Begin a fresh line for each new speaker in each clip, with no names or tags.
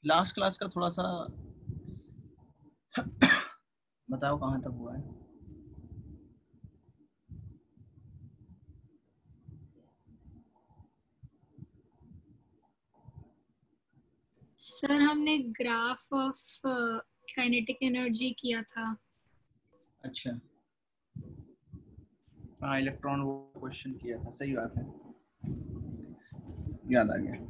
Last class का थोड़ा सा बताओ कहाँ तक हुआ है।
सर हमने ग्राफ ऑफ काइनेटिक एनर्जी किया था।
अच्छा, हाँ इलेक्ट्रॉन वो क्वेश्चन किया था, सही बात है, याद आ गया।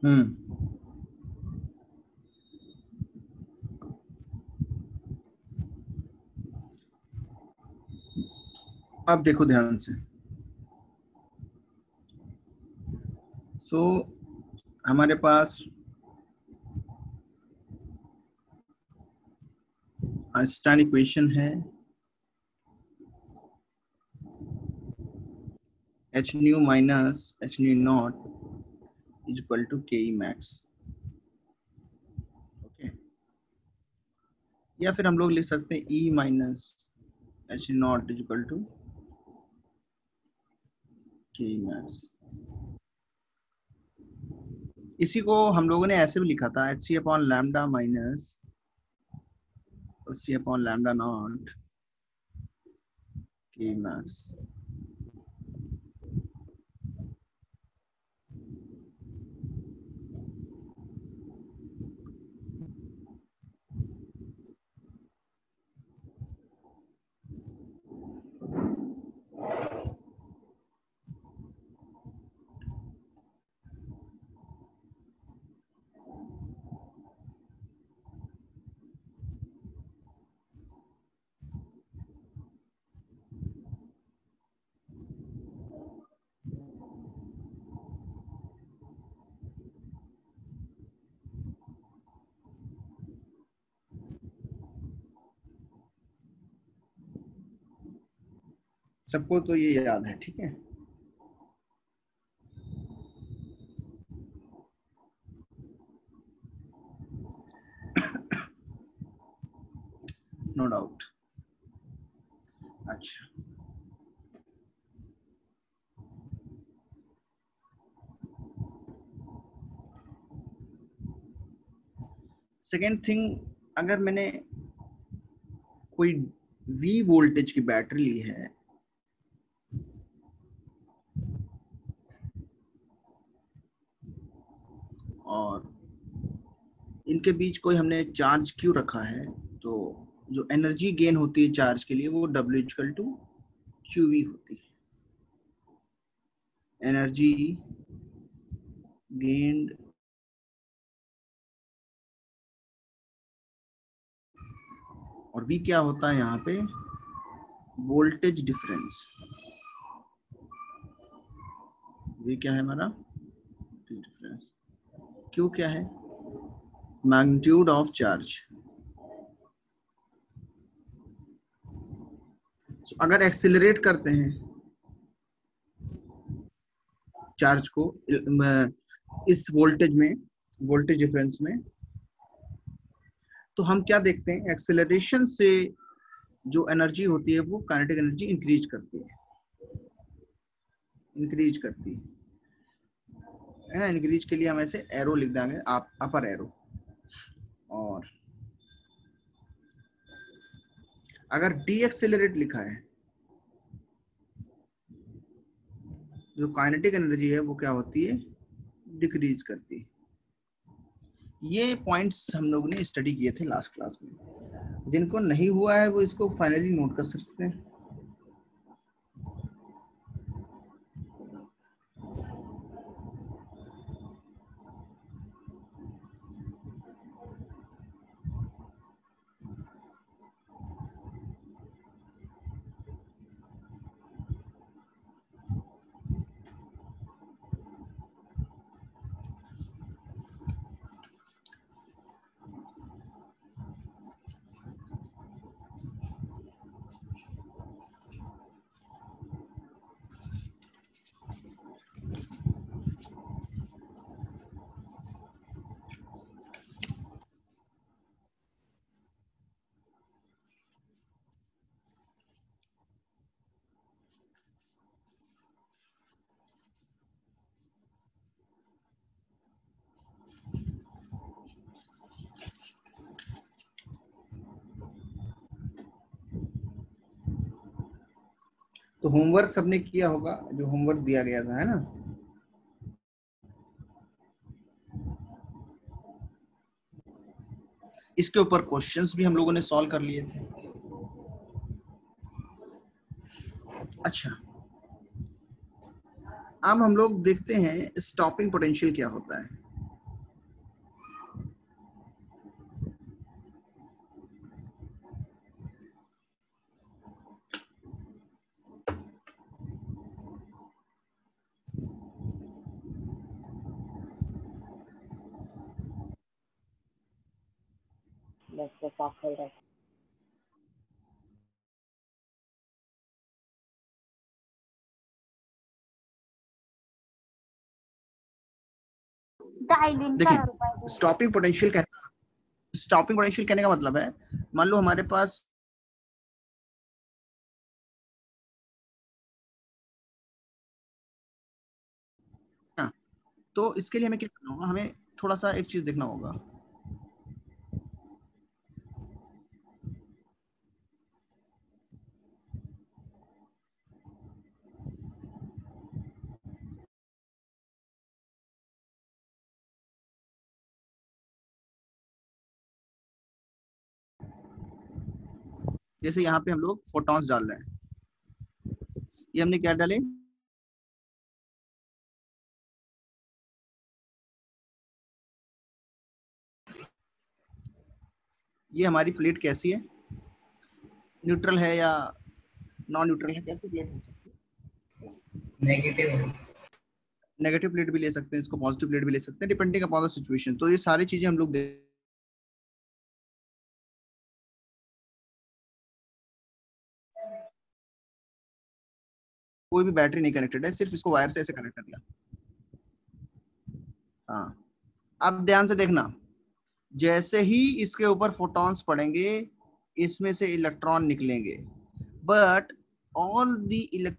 हम्म, अब देखो ध्यान से। सो हमारे पास आइंस्टाइन इक्वेशन है H nu minus H nu naught is equal to K E max. Okay, या फिर हम लोग लिख सकते हैं E minus H naught is equal to K E max. इसी को हम लोगों ने ऐसे भी लिखा था H C upon lambda minus C upon lambda naught K E max. सबको तो ये याद है, ठीक है। No doubt. अच्छा, सेकेंड थिंग, अगर मैंने कोई V वोल्टेज की बैटरी ली है और इनके बीच कोई हमने चार्ज क्यों रखा है, तो जो एनर्जी गेन होती है चार्ज के लिए वो W इक्वल टू QV होती है। एनर्जी गेन्ड और V क्या होता है यहाँ पे, वोल्टेज डिफरेंस। V क्या है हमारा, डिफरेंस। Q क्या है, मैग्नीट्यूड ऑफ चार्ज। अगर एक्सेलरेट करते हैं चार्ज को इस वोल्टेज में, वोल्टेज डिफरेंस में, तो हम क्या देखते हैं, एक्सेलरेशन से जो एनर्जी होती है वो काइनेटिक एनर्जी इंक्रीज करती है, इंक्रीज करती है ना। इंक्रीज के लिए हम ऐसे एरो लिख देंगे, आप अपर एरो। और अगर डी एक्सेलरेट लिखा है, जो काइनेटिक एनर्जी है वो क्या होती है, डिक्रीज करती है। ये पॉइंट्स हम लोगों ने स्टडी किए थे लास्ट क्लास में। जिनको नहीं हुआ है वो इसको फाइनली नोट कर सकते हैं। तो होमवर्क सबने किया होगा, जो होमवर्क दिया गया था, है ना। इसके ऊपर क्वेश्चंस भी हम लोगों ने सॉल्व कर लिए थे। अच्छा, अब हम लोग देखते हैं स्टॉपिंग पोटेंशियल क्या होता है। देखिए, स्टॉपिंग पोटेंशियल कहने का मतलब है, मान लो हमारे पास हाँ, तो इसके लिए हमें क्या करना होगा, हमें थोड़ा सा एक चीज देखना होगा। जैसे यहाँ पे हम लोग फोटॉन्स डाल रहे हैं, ये हमने क्या डाले, ये हमारी प्लेट कैसी है, न्यूट्रल है या नॉन न्यूट्रल है, कैसी प्लेट हो सकती है, नेगेटिव प्लेट भी ले सकते हैं, इसको पॉजिटिव प्लेट भी ले सकते हैं, डिपेंडिंग अपॉन द सिचुएशन। तो ये सारी चीजें हम लोग कोई भी बैटरी नहीं कनेक्टेड है, सिर्फ इसको वायर से ऐसे कनेक्ट कर दिया। हाँ, अब ध्यान से देखना, जैसे ही इसके ऊपर फोटॉन्स पड़ेंगे, इसमें से इलेक्ट्रॉन निकलेंगे, but all the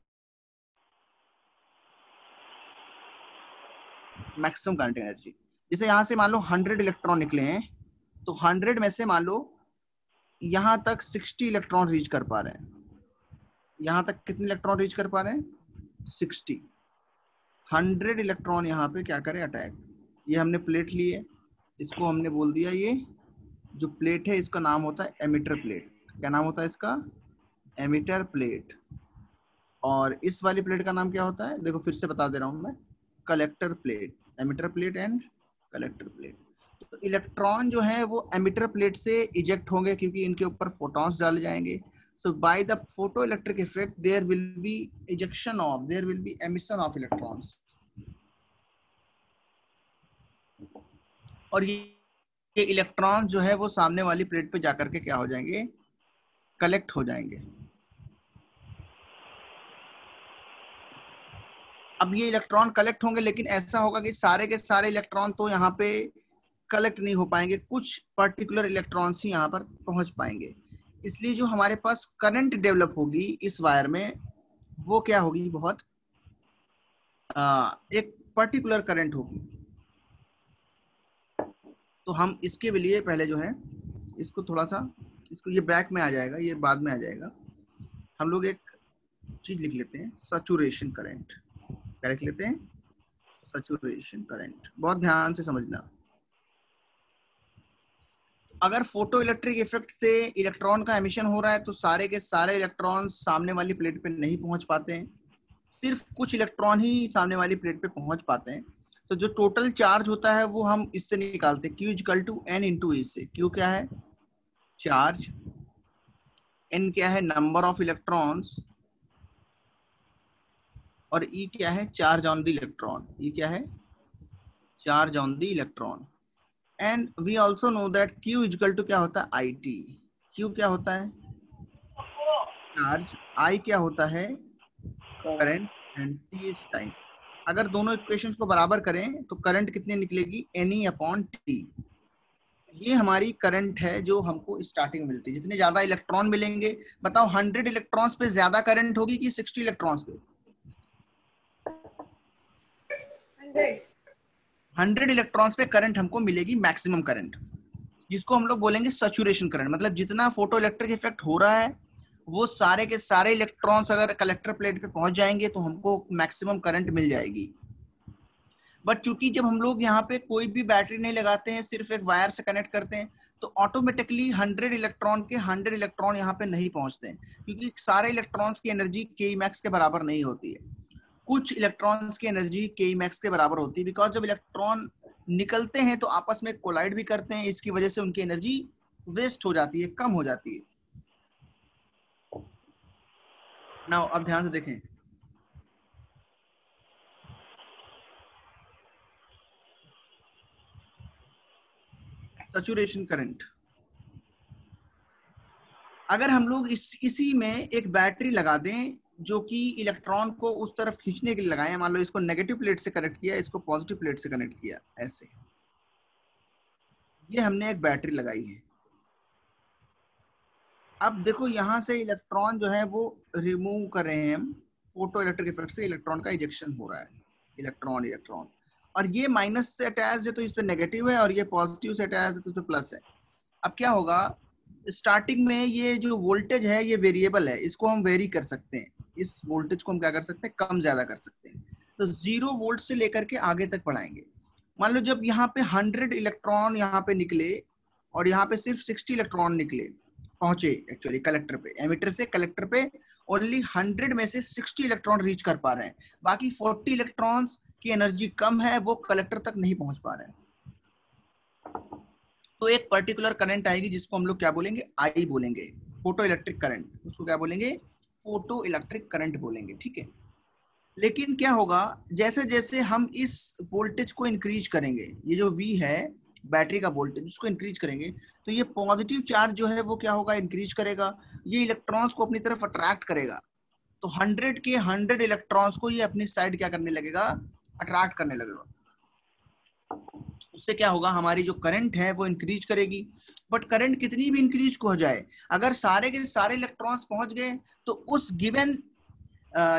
maximum kinetic energy, जैसे यहां से मान लो 100 इलेक्ट्रॉन निकले हैं, तो 100 में से मान लो यहां तक 60 इलेक्ट्रॉन रीच कर पा रहे हैं। यहां तक कितने इलेक्ट्रॉन रीच कर पा रहे हैं, 60। 100 इलेक्ट्रॉन यहाँ पे क्या करे, अटैक। ये हमने प्लेट ली है, इसको हमने बोल दिया, ये जो प्लेट है इसका नाम होता है एमिटर प्लेट। क्या नाम होता है इसका, एमिटर प्लेट। और इस वाली प्लेट का नाम क्या होता है, देखो फिर से बता दे रहा हूं मैं, collector plate. Emitter plate and collector plate. तो इलेक्ट्रॉन जो है वो एमिटर प्लेट से इजेक्ट होंगे, क्योंकि इनके ऊपर फोटॉन्स डाले जाएंगे। So by the photoelectric effect, there will be there will be emission of electrons. और ये इलेक्ट्रॉन जो है वो सामने वाली प्लेट पे जाकर के क्या हो जाएंगे, कलेक्ट हो जाएंगे। अब ये इलेक्ट्रॉन कलेक्ट होंगे, लेकिन ऐसा होगा कि सारे के सारे इलेक्ट्रॉन तो यहाँ पे कलेक्ट नहीं हो पाएंगे, कुछ पर्टिकुलर इलेक्ट्रॉन्स ही यहाँ पर पहुंच पाएंगे। इसलिए जो हमारे पास करंट डेवलप होगी इस वायर में, वो क्या होगी, बहुत एक पर्टिकुलर करंट होगी। तो हम इसके लिए पहले जो है इसको थोड़ा सा, इसको ये बैक में आ जाएगा, ये बाद में आ जाएगा। हम लोग एक चीज लिख लेते हैं, सैचुरेशन करंट। क्या लिख लेते हैं, सैचुरेशन करंट। बहुत ध्यान से समझना, अगर फोटो इलेक्ट्रिक इफेक्ट से इलेक्ट्रॉन का एमिशन हो रहा है तो सारे के सारे इलेक्ट्रॉन सामने वाली प्लेट पे नहीं पहुंच पाते हैं, सिर्फ कुछ इलेक्ट्रॉन ही सामने वाली प्लेट पे पहुंच पाते हैं। तो जो टोटल चार्ज होता है वो हम इससे निकालते हैं, Q equal to N into E से। Q क्या है, चार्ज, N क्या है, नंबर ऑफ इलेक्ट्रॉन्स, और E क्या है, charge on the electron. E क्या है, charge on the electron. And we also know that Q equal to क्या होता है, IT। Q क्या होता है, चार्ज, I क्या होता है, current, and T is time. अगर दोनों इक्वेशंस को बराबर करें तो करंट कितनी निकलेगी, NE अपॉन T। ये हमारी करंट है जो हमको स्टार्टिंग मिलती है। जितने ज्यादा इलेक्ट्रॉन मिलेंगे, बताओ 100 इलेक्ट्रॉन्स पे ज्यादा करंट होगी कि 60 इलेक्ट्रॉन्स पे, 100 इलेक्ट्रॉन्स पे करंट हमको मिलेगी, मैक्सिमम करंट, जिसको हम लोग बोलेंगे सैचुरेशन करंट। मतलब जितना फोटो इलेक्ट्रिक इफेक्ट हो रहा है वो सारे के सारे इलेक्ट्रॉन्स अगर कलेक्टर प्लेट पे पहुंच जाएंगे तो हमको मैक्सिमम करंट मिल जाएगी। बट चूंकि जब हम लोग यहाँ पे कोई भी बैटरी नहीं लगाते हैं, सिर्फ एक वायर से कनेक्ट करते हैं, तो ऑटोमेटिकली 100 इलेक्ट्रॉन के 100 इलेक्ट्रॉन यहाँ पे नहीं पहुंचते हैं, क्योंकि सारे इलेक्ट्रॉन्स की एनर्जी के मैक्स के बराबर नहीं होती है। कुछ इलेक्ट्रॉन्स की एनर्जी के मैक्स के बराबर होती है, बिकॉज जब इलेक्ट्रॉन निकलते हैं तो आपस में कोलाइड भी करते हैं, इसकी वजह से उनकी एनर्जी वेस्ट हो जाती है, कम हो जाती है। नाउ अब ध्यान से देखें, सैचुरेशन करंट। अगर हम लोग इसी में एक बैटरी लगा दें जो कि इलेक्ट्रॉन को उस तरफ खींचने के लिए लगाए, मान लो इसको नेगेटिव प्लेट से कनेक्ट किया, इसको पॉजिटिव प्लेट से कनेक्ट किया, ऐसे ये हमने एक बैटरी लगाई है। अब देखो यहां से इलेक्ट्रॉन जो है वो रिमूव कर रहे हैं हम, फोटो इलेक्ट्रिक इफेक्ट से इलेक्ट्रॉन का इजेक्शन हो रहा है, इलेक्ट्रॉन, और ये माइनस से अटैच है तो इस पे नेगेटिव है, और ये पॉजिटिव से अटैच है तो इस पे प्लस है। अब क्या होगा, स्टार्टिंग में ये जो वोल्टेज है ये वेरिएबल है, इसको हम वेरी कर सकते हैं, इस वोल्टेज को हम क्या कर सकते हैं, कम ज्यादा कर सकते हैं। तो 0 वोल्ट से लेकर के आगे तक बढ़ाएंगे। मान लो जब यहाँ पे 100 इलेक्ट्रॉन यहाँ पे निकले और यहाँ पे सिर्फ 60 इलेक्ट्रॉन निकले, पहुंचे एक्चुअली कलेक्टर पे, एमिटर से कलेक्टर पे ओनली 100 में से 60 इलेक्ट्रॉन रीच कर पा रहे हैं, बाकी 40 इलेक्ट्रॉन्स की एनर्जी कम है, वो कलेक्टर तक नहीं पहुंच पा रहे हैं। तो एक पर्टिकुलर करंट आएगी जिसको हम लोग क्या बोलेंगे, आई बोलेंगे, फोटो इलेक्ट्रिक करंट, उसको क्या बोलेंगे, फोटो इलेक्ट्रिक करंट बोलेंगे, ठीक है। लेकिन क्या होगा, जैसे जैसे हम इस वोल्टेज को इंक्रीज करेंगे, ये जो V है बैटरी का वोल्टेज, उसको इंक्रीज करेंगे, तो ये पॉजिटिव चार्ज जो है वो क्या होगा, इंक्रीज करेगा, ये इलेक्ट्रॉन्स को अपनी तरफ अट्रैक्ट करेगा। तो 100 के 100 इलेक्ट्रॉन्स को ये अपनी साइड क्या करने लगेगा, अट्रैक्ट करने लगेगा। उससे क्या होगा, हमारी जो करंट है वो इंक्रीज करेगी। बट करंट कितनी भी इंक्रीज हो जाए, अगर सारे के सारे इलेक्ट्रॉन्स पहुंच गए तो उस गिवन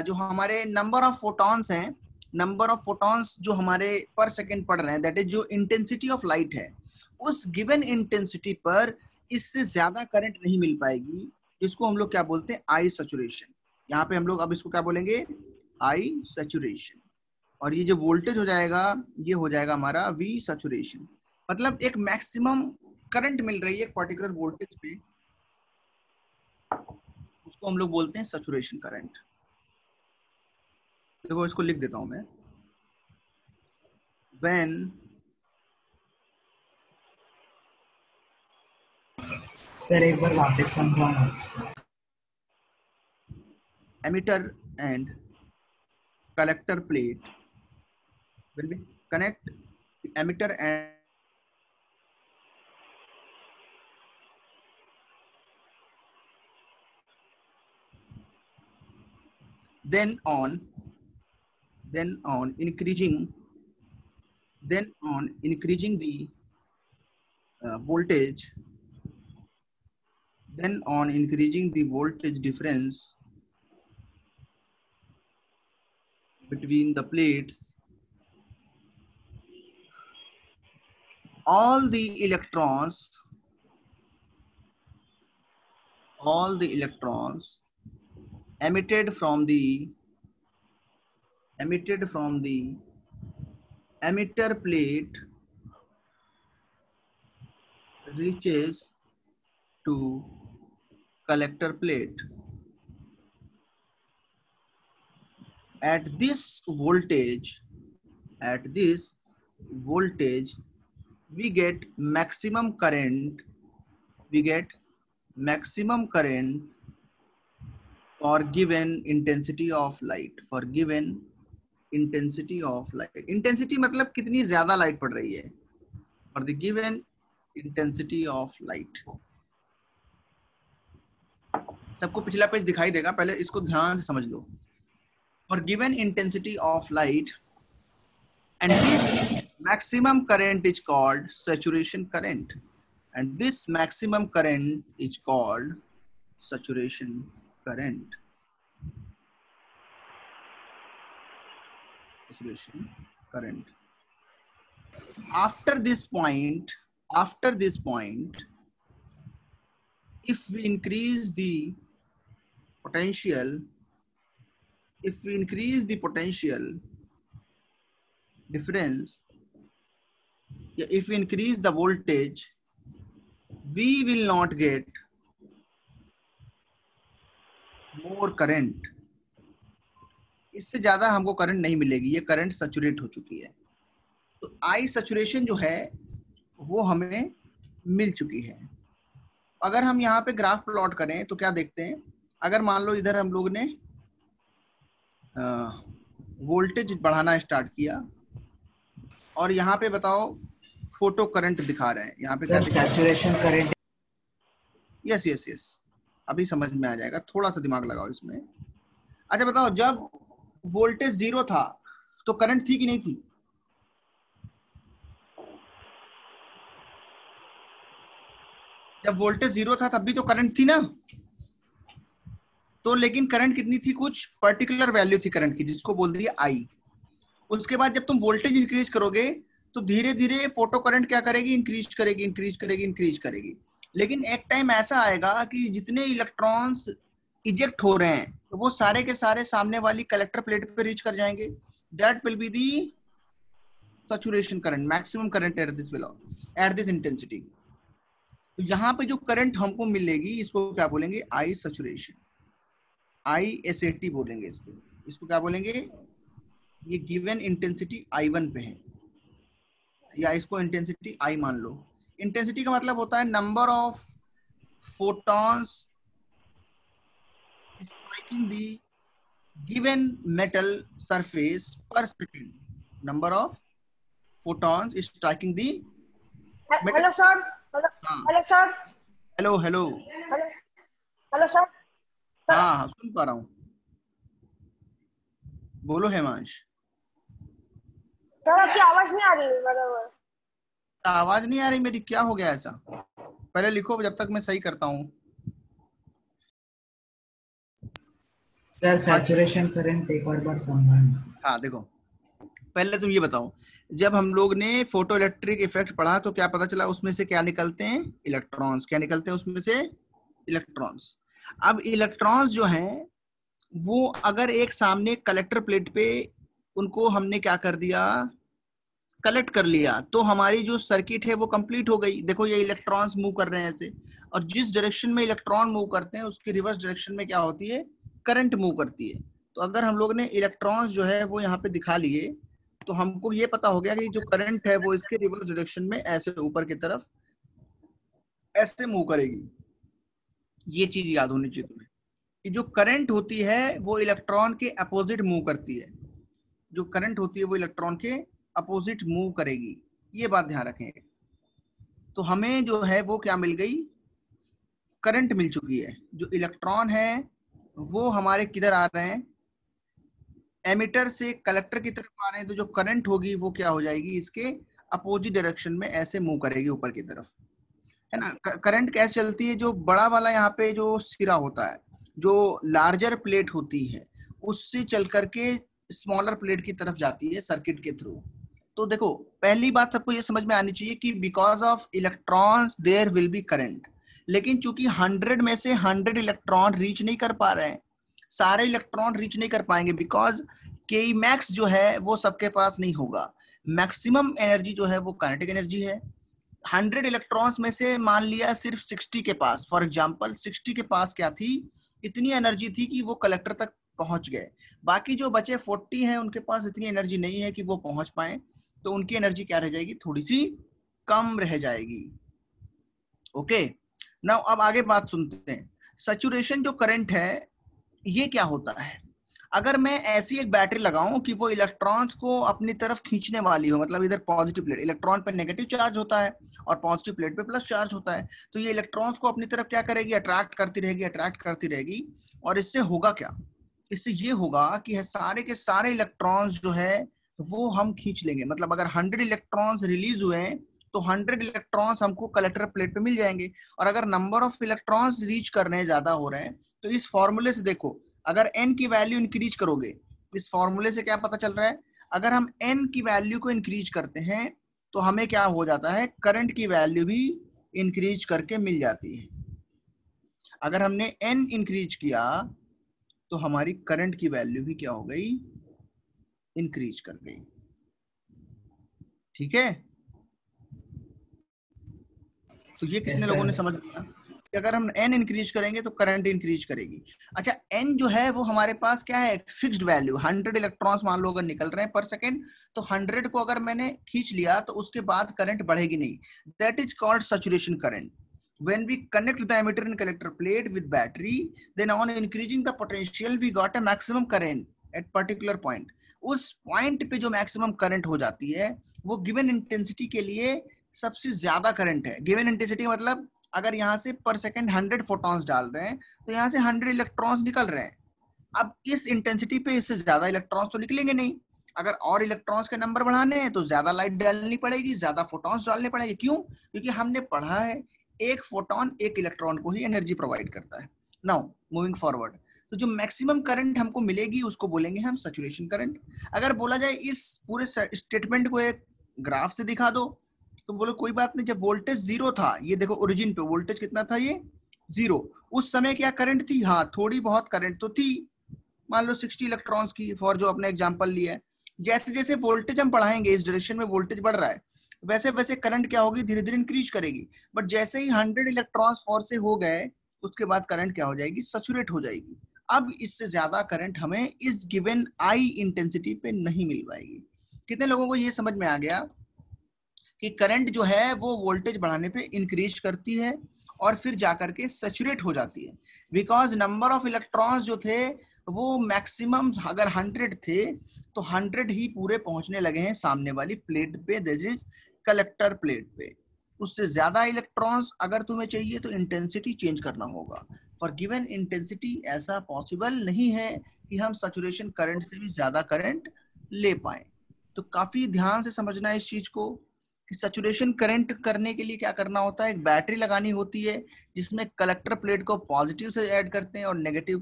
जो हमारे नंबर ऑफ फोटॉन्स हैं, नंबर ऑफ फोटॉन्स जो हमारे पर सेकेंड पढ़ रहे हैं, दैट इज जो इंटेंसिटी ऑफ लाइट है, उस गिवन इंटेंसिटी पर इससे ज्यादा करंट नहीं मिल पाएगी, जिसको हम लोग क्या बोलते हैं, आई सैचुरेशन। यहाँ पे हम लोग अब इसको क्या बोलेंगे, आई सैचुरेशन। और ये जो वोल्टेज हो जाएगा ये हो जाएगा हमारा वी सैचुरेशन। मतलब एक मैक्सिमम करंट मिल रही है एक पर्टिकुलर वोल्टेज पे, उसको हम लोग बोलते हैं सैचुरेशन करंट। देखो इसको लिख देता हूं मैं, when
सर एक बार वापस समझाओ।
emitter and collector plate will be connect the emitter and then on increasing the voltage, then on increasing the voltage difference between the plates, all the electrons emitted from the emitter plate reaches to collector plate. At this voltage, we get maximum current for given intensity of light, intensity मतलब कितनी ज्यादा light पड़ रही है, for the given intensity of light। सबको पिछला page दिखाई देगा, पहले इसको ध्यान से समझ लो। For given intensity of light, and this maximum current is called saturation current, and this maximum current is called saturation current. After this point, if we increase the potential, if we increase the potential difference, if we increase the voltage, we will not get more current. इससे ज्यादा हमको current नहीं मिलेगी, ये current saturate हो चुकी है। तो आई सैचुरेशन जो है वो हमें मिल चुकी है। अगर हम यहाँ पे ग्राफ प्लॉट करें तो क्या देखते हैं, अगर मान लो इधर हम लोग ने वोल्टेज बढ़ाना स्टार्ट किया और यहाँ पे बताओ फोटो करंट दिखा रहे हैं, यहाँ पे
saturation current.
Yes yes yes, अभी समझ में आ जाएगा, थोड़ा सा दिमाग लगाओ इसमें। अच्छा बताओ, जब वोल्टेज 0 था तो करंट थी कि नहीं थी? जब वोल्टेज 0 था तब भी तो करंट थी ना। तो लेकिन करंट कितनी थी, कुछ पर्टिकुलर वैल्यू थी करंट की, जिसको बोल दिया आई। उसके बाद जब तुम वोल्टेज इंक्रीज करोगे तो धीरे धीरे फोटो करंट क्या करेगी, इंक्रीज करेगी इंक्रीज करेगी इंक्रीज करेगी। लेकिन एक टाइम ऐसा आएगा कि जितने इलेक्ट्रॉन्स इजेक्ट हो रहे हैं वो सारे के सारे सामने वाली कलेक्टर प्लेट पे रीच कर जाएंगे। That will be the saturation current, maximum current at this intensity. तो यहाँ पे जो करंट हमको मिलेगी इसको क्या बोलेंगे, आई सैचुरेशन, ISAT बोलेंगे इसको। इसको क्या बोलेंगे, ये गिवन इंटेंसिटी I1 पे है, या इसको इंटेंसिटी I मान लो। इंटेंसिटी का मतलब होता है number of photons striking the given metal surface पर second, number of photons striking the
hello sir, hello sir,
hello hello
hello sir.
हाँ सुन पा रहा हूँ, बोलो हेमांश।
सर आपकी आवाज नहीं आ रही बराबर।
आवाज नहीं आ रही मेरी, क्या हो गया ऐसा? पहले लिखो जब तक मैं सही करता हूँ।
सर सैचुरेशन करंट एक और बार समझाना।
हाँ देखो, पहले तुम ये बताओ, जब हम लोग ने फोटो इलेक्ट्रिक इफेक्ट पढ़ा तो क्या पता चला, उसमें से क्या निकलते हैं, इलेक्ट्रॉन्स। क्या निकलते हैं उसमें से, इलेक्ट्रॉन्स। अब इलेक्ट्रॉन्स जो हैं वो अगर एक सामने कलेक्टर प्लेट पे उनको हमने क्या कर दिया, कलेक्ट कर लिया, तो हमारी जो सर्किट है वो कंप्लीट हो गई। देखो ये इलेक्ट्रॉन्स मूव कर रहे हैं ऐसे, और जिस डायरेक्शन में इलेक्ट्रॉन मूव करते हैं उसकी रिवर्स डायरेक्शन में क्या होती है, करंट मूव करती है। तो अगर हम लोग ने इलेक्ट्रॉन्स जो है वो यहाँ पे दिखा लिए तो हमको ये पता हो गया कि जो करंट है वो इसके रिवर्स डायरेक्शन में ऐसे ऊपर की तरफ ऐसे मूव करेगी। ये चीज याद होनी चाहिए तुम्हें कि जो करंट होती है वो इलेक्ट्रॉन के अपोजिट मूव करती है, जो करंट होती है वो इलेक्ट्रॉन के अपोजिट मूव करेगी, ये बात ध्यान रखें। तो हमें जो है वो क्या मिल गई, करंट मिल चुकी है। जो इलेक्ट्रॉन है वो हमारे किधर आ रहे हैं, एमिटर से कलेक्टर की तरफ आ रहे हैं, तो जो करंट होगी वो क्या हो जाएगी, इसके अपोजिट डायरेक्शन में ऐसे मूव करेगी ऊपर की तरफ, है ना। करंट कैसे चलती है, जो बड़ा वाला यहाँ पे जो सिरा होता है, जो लार्जर प्लेट होती है, उससे चल करके स्मॉलर प्लेट की तरफ जाती है सर्किट के थ्रू। तो देखो पहली बात सबको ये समझ में आनी चाहिए कि because of electrons there will be current. लेकिन चूंकि 100 में से 100 इलेक्ट्रॉन रीच नहीं कर पा रहे हैं, सारे इलेक्ट्रॉन रीच नहीं कर पाएंगे, बिकॉज के मैक्स जो है वो सबके पास नहीं होगा। मैक्सिमम एनर्जी जो है वो काइनेटिक एनर्जी है। 100 इलेक्ट्रॉन्स में से मान लिया सिर्फ 60 के पास, फॉर एग्जांपल 60 के पास क्या थी, इतनी एनर्जी थी कि वो कलेक्टर तक पहुंच गए। बाकी जो बचे 40 हैं उनके पास इतनी एनर्जी नहीं है कि वो पहुंच पाए, तो उनकी एनर्जी क्या रह जाएगी, थोड़ी सी कम रह जाएगी। ओके नाउ अब आगे बात सुनते हैं। सैचुरेशन जो करंट है ये क्या होता है, अगर मैं ऐसी एक बैटरी लगाऊं कि वो इलेक्ट्रॉन्स को अपनी तरफ खींचने वाली हो, मतलब इधर पॉजिटिव प्लेट, इलेक्ट्रॉन पे नेगेटिव चार्ज होता है और पॉजिटिव प्लेट पे प्लस चार्ज होता है, तो ये इलेक्ट्रॉन्स को अपनी तरफ क्या करेगी, अट्रैक्ट करती रहेगी अट्रैक्ट करती रहेगी। और इससे होगा क्या, इससे ये होगा कि सारे के सारे इलेक्ट्रॉन्स जो है वो हम खींच लेंगे। मतलब अगर 100 इलेक्ट्रॉन्स रिलीज हुए हैं तो 100 इलेक्ट्रॉन्स हमको कलेक्टर प्लेट पे मिल जाएंगे। और अगर नंबर ऑफ इलेक्ट्रॉन्स रीच करने ज्यादा हो रहे हैं तो इस फॉर्मूले से देखो, अगर n की वैल्यू इंक्रीज करोगे, इस फॉर्मूले से क्या पता चल रहा है, अगर हम n की वैल्यू को इंक्रीज करते हैं तो हमें क्या हो जाता है, करंट की वैल्यू भी इंक्रीज करके मिल जाती है। अगर हमने n इंक्रीज किया तो हमारी करंट की वैल्यू भी क्या हो गई, इंक्रीज कर गई। ठीक है, तो ये कितने
Yes,
लोगों ने
sir.
समझ लिया कि अगर हम n इंक्रीज करेंगे तो करंट इंक्रीज करेगी। अच्छा, n जो है वो हमारे पास क्या है, फिक्स्ड वैल्यू 100 इलेक्ट्रॉन्स मान लो अगर निकल रहे हैं पर सेकंड, तो 100 को अगर मैंने खींच लिया तो उसके बाद करंट बढ़ेगी नहीं। That is called saturation current. When we connect the emitter and collector plate with battery, then on increasing the potential we got a maximum current at particular point. उस पॉइंट पे जो मैक्सिमम करंट हो जाती है वो given intensity के लिए सबसे ज्यादा करंट है। गिवन इंटेंसिटी मतलब अगर यहाँ से पर सेकंड 100 फोटॉन्स डाल रहे हैं तो यहाँ से 100 इलेक्ट्रॉन्स निकल रहे हैं। अब इस इंटेंसिटी पे इससे ज्यादा इलेक्ट्रॉन्स तो निकलेंगे नहीं। अगर और इलेक्ट्रॉन्स के नंबर बढ़ाने हैं तो ज्यादा लाइट डालनी पड़ेगी, ज्यादा फोटॉन्स डालने पड़ेंगे। क्यों? क्योंकि हमने पढ़ा है एक फोटॉन एक इलेक्ट्रॉन को ही एनर्जी प्रोवाइड करता है। नाउ मूविंग फॉरवर्ड, तो जो मैक्सिमम करंट हमको मिलेगी उसको बोलेंगे हम सैचुरेशन करंट। अगर बोला जाए इस पूरे स्टेटमेंट को एक ग्राफ से दिखा दो तो बोलो कोई बात नहीं, जब वोल्टेज जीरो था, ये देखो ओरिजिन पे वोल्टेज कितना था, ये जीरो, उस समय क्या करंट थी, हाँ थोड़ी बहुत करंट तो थी, मान लो 60 इलेक्ट्रॉन्स की, फॉर जो अपने एग्जांपल लिया है। जैसे जैसे वोल्टेज हम बढ़ाएंगे, इस डायरेक्शन में वोल्टेज बढ़ रहा है, वैसे वैसे करंट क्या होगी, धीरे धीरे इंक्रीज करेगी। बट जैसे ही 100 इलेक्ट्रॉन्स फॉर से हो गए उसके बाद करंट क्या हो जाएगी, सैचुरेट हो जाएगी। अब इससे ज्यादा करंट हमें इस गिवन आई इंटेंसिटी पे नहीं मिल पाएगी। कितने लोगों को ये समझ में आ गया कि करंट जो है वो वोल्टेज बढ़ाने पे इंक्रीज करती है और फिर जाकर के सैचुरेट हो जाती है। बिकॉज नंबर ऑफ इलेक्ट्रॉन्स जो थे वो मैक्सिमम अगर 100 थे तो 100 ही पूरे पहुंचने लगे हैं सामने वाली प्लेट पे, दैट इज कलेक्टर प्लेट पे। उससे ज्यादा इलेक्ट्रॉन्स अगर तुम्हें चाहिए तो इंटेंसिटी चेंज करना होगा। फॉर गिवन इंटेंसिटी ऐसा पॉसिबल नहीं है कि हम सैचुरेशन करंट से भी ज्यादा करंट ले पाए। तो काफी ध्यान से समझना है इस चीज को कि सैचुरेशन करंट करने के लिए क्या करना होता है, एक बैटरी लगानी होती है जिसमें कलेक्टर प्लेट को पॉजिटिव से ऐड करते हैं और नेगेटिव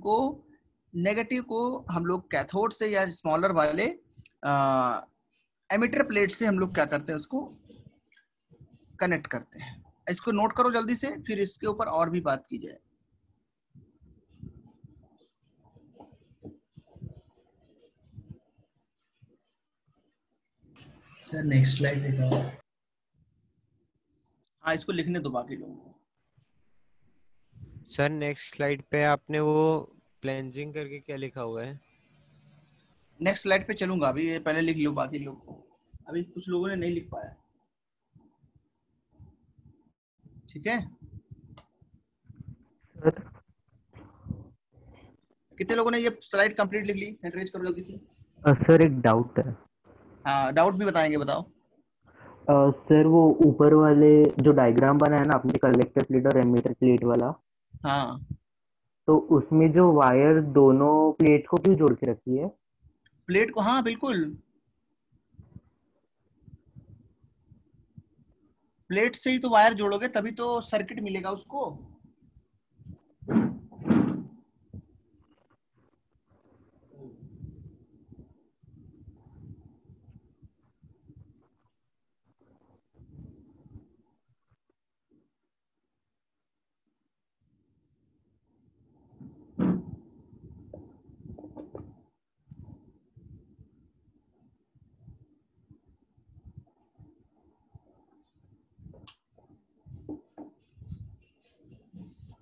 को हम लोग कैथोड से या स्मॉलर वाले एमिटर प्लेट से हम लोग क्या करते हैं, उसको कनेक्ट करते हैं। इसको नोट करो जल्दी से, फिर इसके ऊपर और भी बात की जाए।
सर नेक्स्ट स्लाइड दिखाओ।
हाँ, इसको लिखने दो बाकी लोगों को।
सर नेक्स्ट स्लाइड पे आपने वो क्लेंजिंग करके क्या लिखा हुआ है?
नेक्स्ट स्लाइड पे चलूंगा, अभी ये पहले लिख लो बाकी लोग को, अभी कुछ लोगों ने नहीं लिख पाया। ठीक है, कितने लोगों ने ये स्लाइड कंप्लीट लिख ली, हैंड रेज करो जल्दी से।
सर एक डाउट है।
हाँ, डाउट भी बताएंगे, बताओ।
सर वो ऊपर वाले जो डायग्राम बना है ना आपने, कलेक्टर प्लेट और एमीटर प्लेट वाला,
हाँ,
तो उसमें जो वायर दोनों प्लेट को क्यों जोड़ के रखी है?
प्लेट को, हाँ बिल्कुल, प्लेट से ही तो वायर जोड़ोगे तभी तो सर्किट मिलेगा उसको।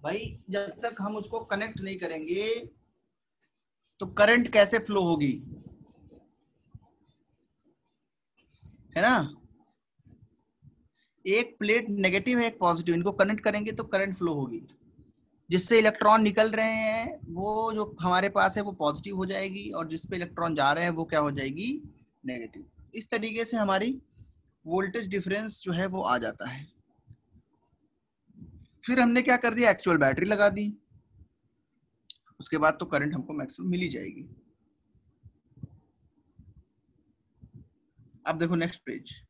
भाई जब तक हम उसको कनेक्ट नहीं करेंगे तो करंट कैसे फ्लो होगी, है ना। एक प्लेट नेगेटिव है एक पॉजिटिव, इनको कनेक्ट करेंगे तो करंट फ्लो होगी, जिससे इलेक्ट्रॉन निकल रहे हैं वो जो हमारे पास है वो पॉजिटिव हो जाएगी और जिस पे इलेक्ट्रॉन जा रहे हैं वो क्या हो जाएगी, नेगेटिव। इस तरीके से हमारी वोल्टेज डिफरेंस जो है वो आ जाता है। फिर हमने क्या कर दिया, एक्चुअल बैटरी लगा दी, उसके बाद तो करंट हमको मैक्सिमम मिल ही जाएगी। अब देखो नेक्स्ट पेज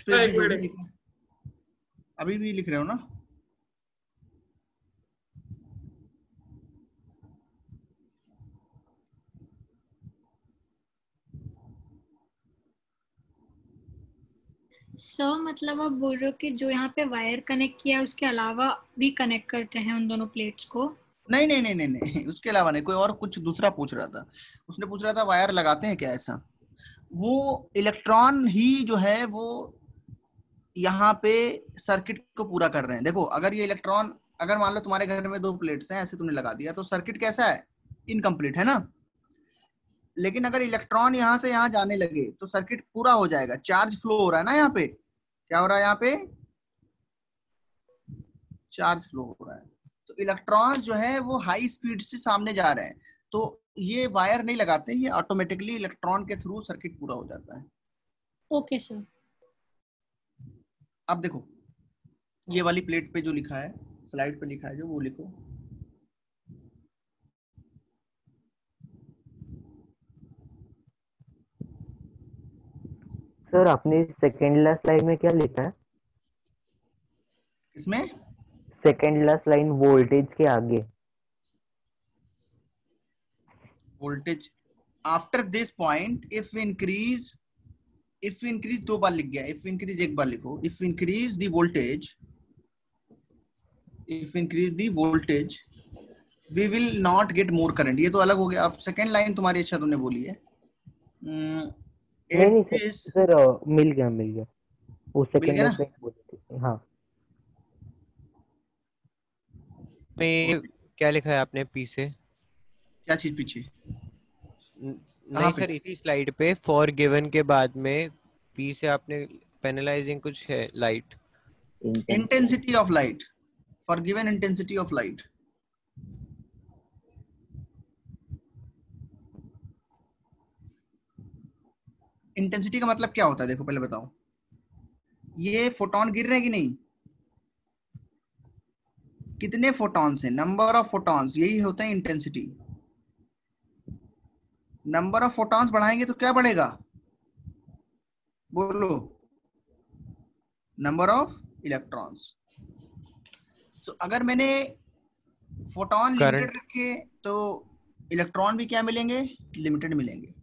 में जो भी लिखा, अभी भी लिख रहे हो ना।
सर मतलब आप बोल रहे हो कि जो यहाँ पे वायर कनेक्ट किया है उसके अलावा भी कनेक्ट करते हैं उन दोनों प्लेट्स को?
नहीं नहीं नहीं नहीं नहीं, उसके अलावा नहीं, कोई और कुछ दूसरा पूछ रहा था। उसने पूछ रहा था वायर लगाते हैं क्या ऐसा। वो इलेक्ट्रॉन ही जो है वो यहाँ पे सर्किट को पूरा कर रहे हैं। देखो अगर ये इलेक्ट्रॉन, अगर मान लो तुम्हारे घर में 2 प्लेट्स हैं, ऐसे तुमने लगा दिया तो सर्किट कैसा है, इनकम्प्लीट है ना। लेकिन अगर इलेक्ट्रॉन यहाँ से यहाँ जाने लगे तो सर्किट पूरा हो जाएगा, चार्ज फ्लो हो रहा है ना यहाँ पे। क्या हो रहा है यहाँ पे, चार्ज फ्लो हो रहा है। तो इलेक्ट्रॉन जो है वो हाई स्पीड से सामने जा रहे हैं, तो ये वायर नहीं लगाते, ये ऑटोमेटिकली इलेक्ट्रॉन के थ्रू सर्किट पूरा हो जाता है।
Okay sir.
अब देखो ये वाली प्लेट पे जो लिखा है, स्लाइड पे लिखा है जो, वो लिखो।
सर आपने सेकेंड लास्ट लाइन में क्या लिखा है?
इसमें
सेकेंड लास्ट लाइन वोल्टेज के आगे।
Voltage after this point if increase, if increase 2 बार लिख गया, इफ इंक्रीज 1 बार लिखो। If increase the voltage, if increase the voltage V will not get more current. ये तो अलग हो गया। अब सेकेंड लाइन तुम्हारी अच्छा तुमने बोली है।
नहीं नहीं सर, सर मिल गया मिल गया, वो
मिल
सेकेंड
गया
लास्ट
ना।
लाइन बोली थी। हाँ
में क्या लिखा है आपने पी से?
क्या चीज पीछे, कहाँ
नहीं
पे?
सर, इसी स्लाइड पे फॉर गिवन के बाद में पी से आपने पेनलाइजिंग कुछ है light.
Intensity of light, for given intensity of light. Intensity का मतलब क्या होता है, देखो पहले बताओ। ये फोटोन गिर रहे हैं कि नहीं, कितने फोटॉन्स हैं, नंबर ऑफ फोटॉन्स, यही होता है इंटेंसिटी। नंबर ऑफ फोटॉन्स बढ़ाएंगे तो क्या बढ़ेगा, बोलो, नंबर ऑफ इलेक्ट्रॉन्स। तो अगर मैंने फोटॉन लिमिटेड
करंट।
रखे तो इलेक्ट्रॉन भी क्या मिलेंगे, लिमिटेड मिलेंगे।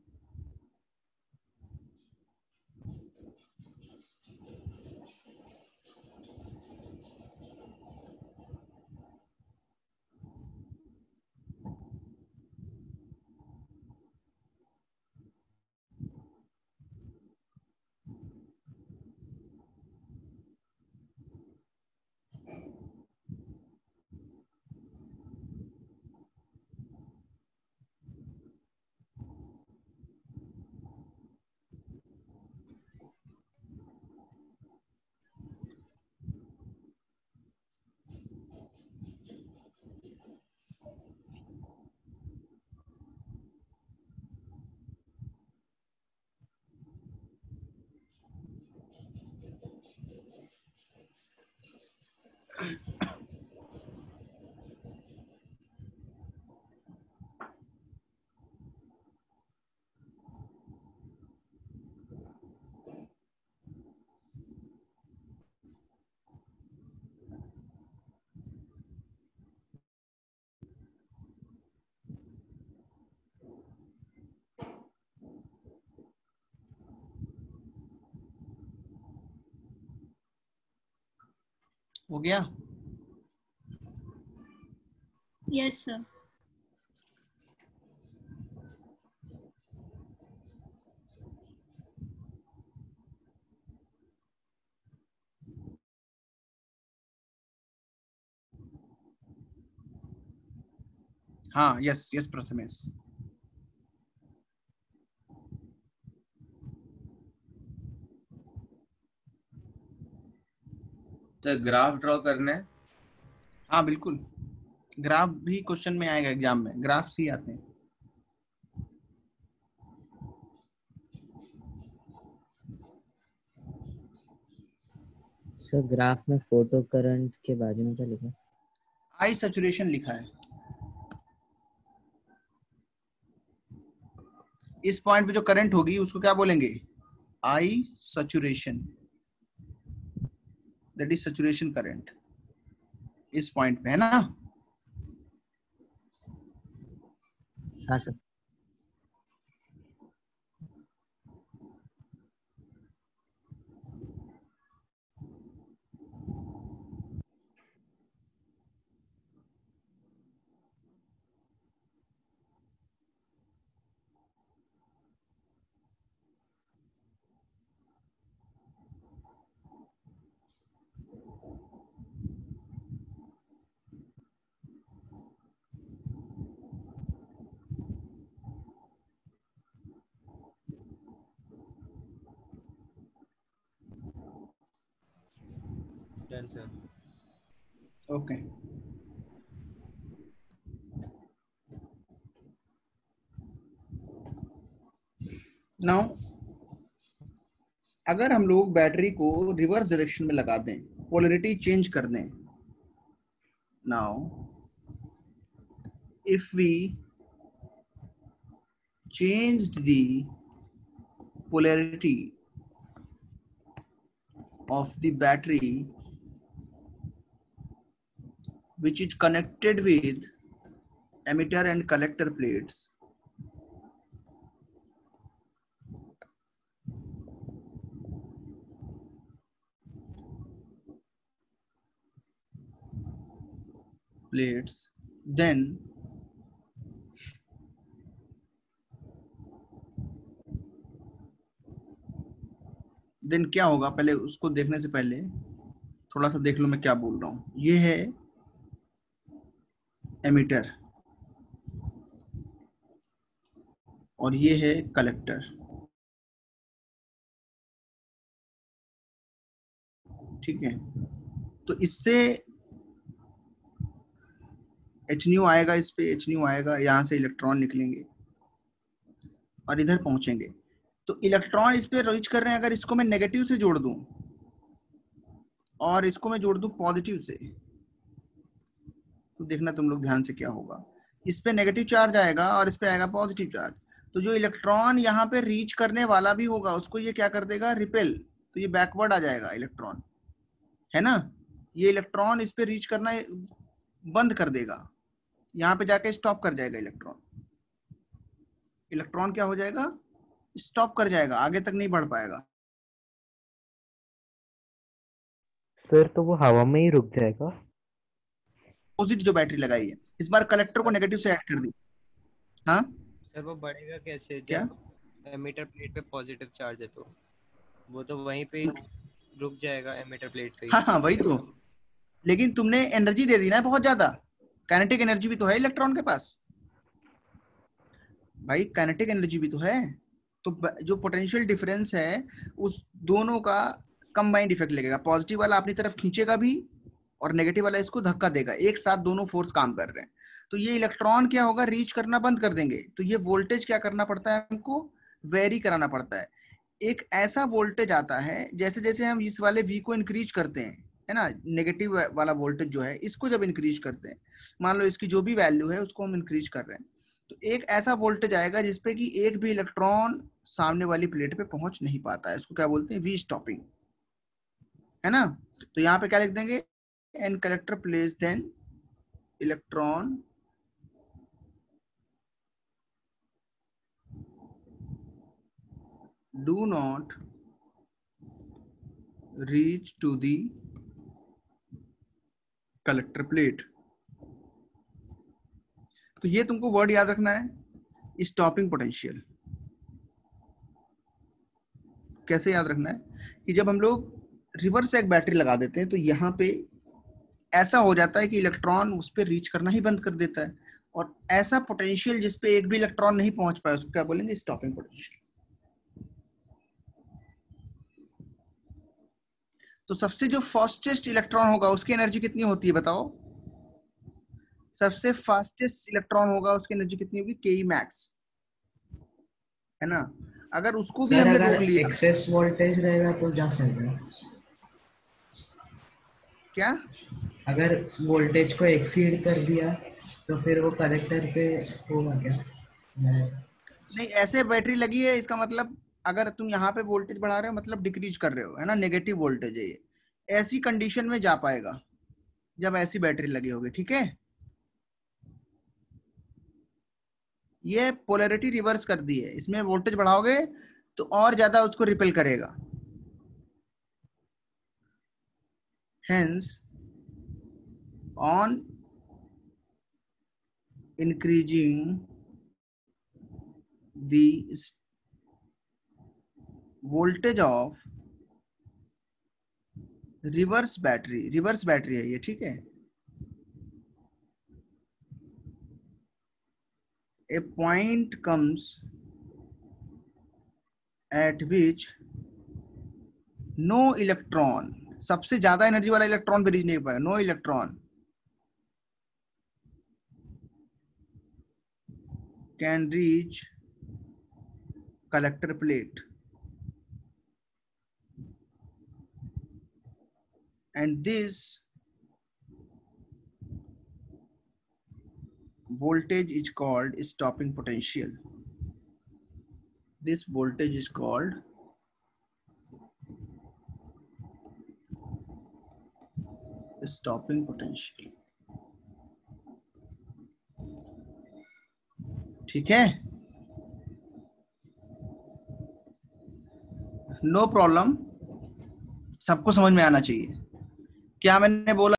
हो गया।
Yes sir.
हाँ यस यस प्रथमेश।
तो ग्राफ ड्रॉ करना है।
हाँ बिल्कुल, ग्राफ भी क्वेश्चन में आएगा, एग्जाम में ग्राफ ही आते हैं।
सर ग्राफ में फोटो करंट के बाजू में क्या लिखा है?
आई सैचुरेशन लिखा है। इस पॉइंट पे जो करंट होगी उसको क्या बोलेंगे, I saturation, that is saturation current, इस पॉइंट पे है ना।
हाँ sir.
Done sir.
Okay now अगर हम लोग बैटरी को रिवर्स डायरेक्शन में लगा दें, पोलैरिटी चेंज कर दें, now if we changed the polarity of the battery which is connected with emitter and collector plates, then क्या होगा, पहले उसको देखने से पहले थोड़ा सा देख लो मैं क्या बोल रहा हूं। ये है एमिटर और ये है कलेक्टर, ठीक है। तो इससे एच न्यू आएगा, इस पे एच न्यू आएगा, यहां से इलेक्ट्रॉन निकलेंगे और इधर पहुंचेंगे। तो इलेक्ट्रॉन इस पे रीच कर रहे हैं। अगर इसको मैं नेगेटिव से जोड़ दूं और इसको मैं जोड़ दूं पॉजिटिव से, तो देखना तुम लोग ध्यान से क्या होगा। इस पे नेगेटिव चार्ज आएगा और इस पे आएगा पॉजिटिव चार्ज। तो जो इलेक्ट्रॉन यहाँ पे रीच करने वाला भी होगा उसको ये क्या कर देगा, रिपेल। तो ये बैकवर्ड आ जाएगा इलेक्ट्रॉन, है ना। ये इलेक्ट्रॉन इस पे रीच करना बंद कर देगा, यहाँ पे जाके स्टॉप कर जाएगा इलेक्ट्रॉन। इलेक्ट्रॉन क्या हो जाएगा, स्टॉप कर जाएगा, आगे तक नहीं बढ़ पाएगा।
सर तो वो हवा में ही रुक जाएगा।
अपोजिट जो बैटरी लगाई है, इस बार कलेक्टर को नेगेटिव से ऐड कर दी। हाँ
सर वो बढ़ेगा कैसे
क्या?
जब एमिटर प्लेट पे पॉजिटिव चार्ज है तो वो तो वहीं पे ही रुक जाएगा एमिटर प्लेट पे ही।
हाँ वही तो, लेकिन तुमने एनर्जी दे दी ना बहुत ज्यादा। काइनेटिक एनर्जी भी तो है इलेक्ट्रॉन के पास भाई, काइनेटिक एनर्जी भी तो है। तो जो पोटेंशियल डिफरेंस है उस दोनों का कंबाइंड इफेक्ट लगेगा। पॉजिटिव वाला अपनी तरफ खींचेगा भी और नेगेटिव वाला इसको धक्का देगा, एक साथ दोनों फोर्स काम कर रहे हैं। तो ये इलेक्ट्रॉन क्या होगा, रीच करना बंद कर देंगे। तो ये वोल्टेज क्या करना पड़ता है, हमको वेरी कराना पड़ता है। एक ऐसा वोल्टेज आता है, जैसे जैसे हम इस वाले V को इंक्रीज करते हैं, है ना, नेगेटिव वाला वोल्टेज जो है इसको जब इंक्रीज करते हैं, मान लो इसकी जो भी वैल्यू है उसको हम इंक्रीज कर रहे हैं, तो एक ऐसा वोल्टेज आएगा जिसपे कि एक भी इलेक्ट्रॉन सामने वाली प्लेट पे पहुंच नहीं पाता है। इसको क्या बोलते हैं, वी स्टॉपिंग, है ना। तो यहाँ पे क्या लिख देंगे, an collector place then electron do not reach to the collector plate। तो ये तुमको वर्ड याद रखना है, स्टॉपिंग पोटेंशियल। कैसे याद रखना है कि जब हम लोग रिवर्स एक बैटरी लगा देते हैं तो यहाँ पे ऐसा हो जाता है कि इलेक्ट्रॉन उस पर रीच करना ही बंद कर देता है, और ऐसा पोटेंशियल जिसपे एक भी इलेक्ट्रॉन नहीं पहुंच पाया उसको क्या बोलेंगे, स्टॉपिंग पोटेंशियल। तो सबसे जो फास्टेस्ट इलेक्ट्रॉन होगा उसकी एनर्जी कितनी होती है बताओ, सबसे फास्टेस्ट इलेक्ट्रॉन होगा उसकी एनर्जी कितनी होगी, के मैक्स, है ना। अगर उसको भी हमने रोक लिया,
एक्सेस वोल्टेज रहेगा तो जा सकता है
क्या,
अगर वोल्टेज को एक्सीड कर दिया तो फिर वो कलेक्टर पे होगा क्या?
नहीं ऐसे बैटरी लगी है, इसका मतलब अगर तुम यहाँ पे वोल्टेज बढ़ा रहे हो मतलब डिक्रीज कर रहे हो, है ना, नेगेटिव वोल्टेज है ये। ऐसी कंडीशन में जा पाएगा जब ऐसी बैटरी लगी होगी, ठीक है। ये पोलैरिटी रिवर्स कर दी है, इसमें वोल्टेज बढ़ाओगे तो और ज्यादा उसको रिपेल करेगा। Hence on increasing the voltage of reverse battery है ये, ठीक है। A point comes at which no electron सबसे ज्यादा एनर्जी वाला इलेक्ट्रॉन भी रीच नहीं कर पाएगा, no electron can reach collector plate and this voltage is called stopping potential. This voltage is called stopping potential. ठीक है, नो प्रॉब्लम, सबको समझ में आना चाहिए क्या मैंने बोला.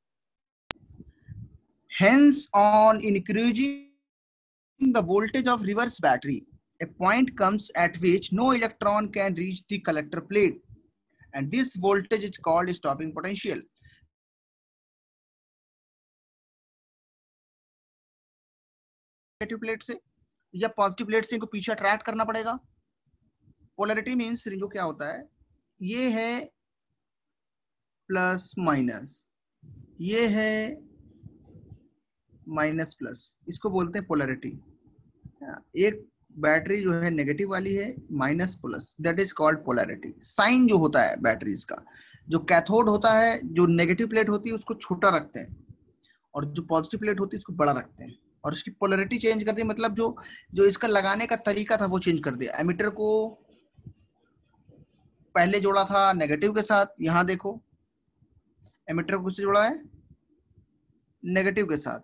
Hence, on increasing the voltage of reverse battery, a point comes at which no electron can reach the collector plate, and this voltage is called stopping potential. Negative plate से या पॉजिटिव प्लेट से इनको पीछे attract करना पड़ेगा. Polarity means जो क्या होता है, ये है प्लस माइनस, ये है माइनस प्लस, इसको बोलते हैं पोलैरिटी. एक बैटरी जो है नेगेटिव वाली है, minus plus, that is called polarity. Sign जो होता है बैटरीज का, जो कैथोड होता है, जो नेगेटिव प्लेट होती है उसको छोटा रखते हैं और जो पॉजिटिव प्लेट होती है उसको बड़ा रखते हैं और इसकी पोलैरिटी चेंज कर दी. मतलब जो इसका लगाने का तरीका था वो चेंज कर दिया. एमिटर को पहले जोड़ा था नेगेटिव के साथ, यहां देखो एमिटर को किससे जोड़ा है, नेगेटिव के साथ,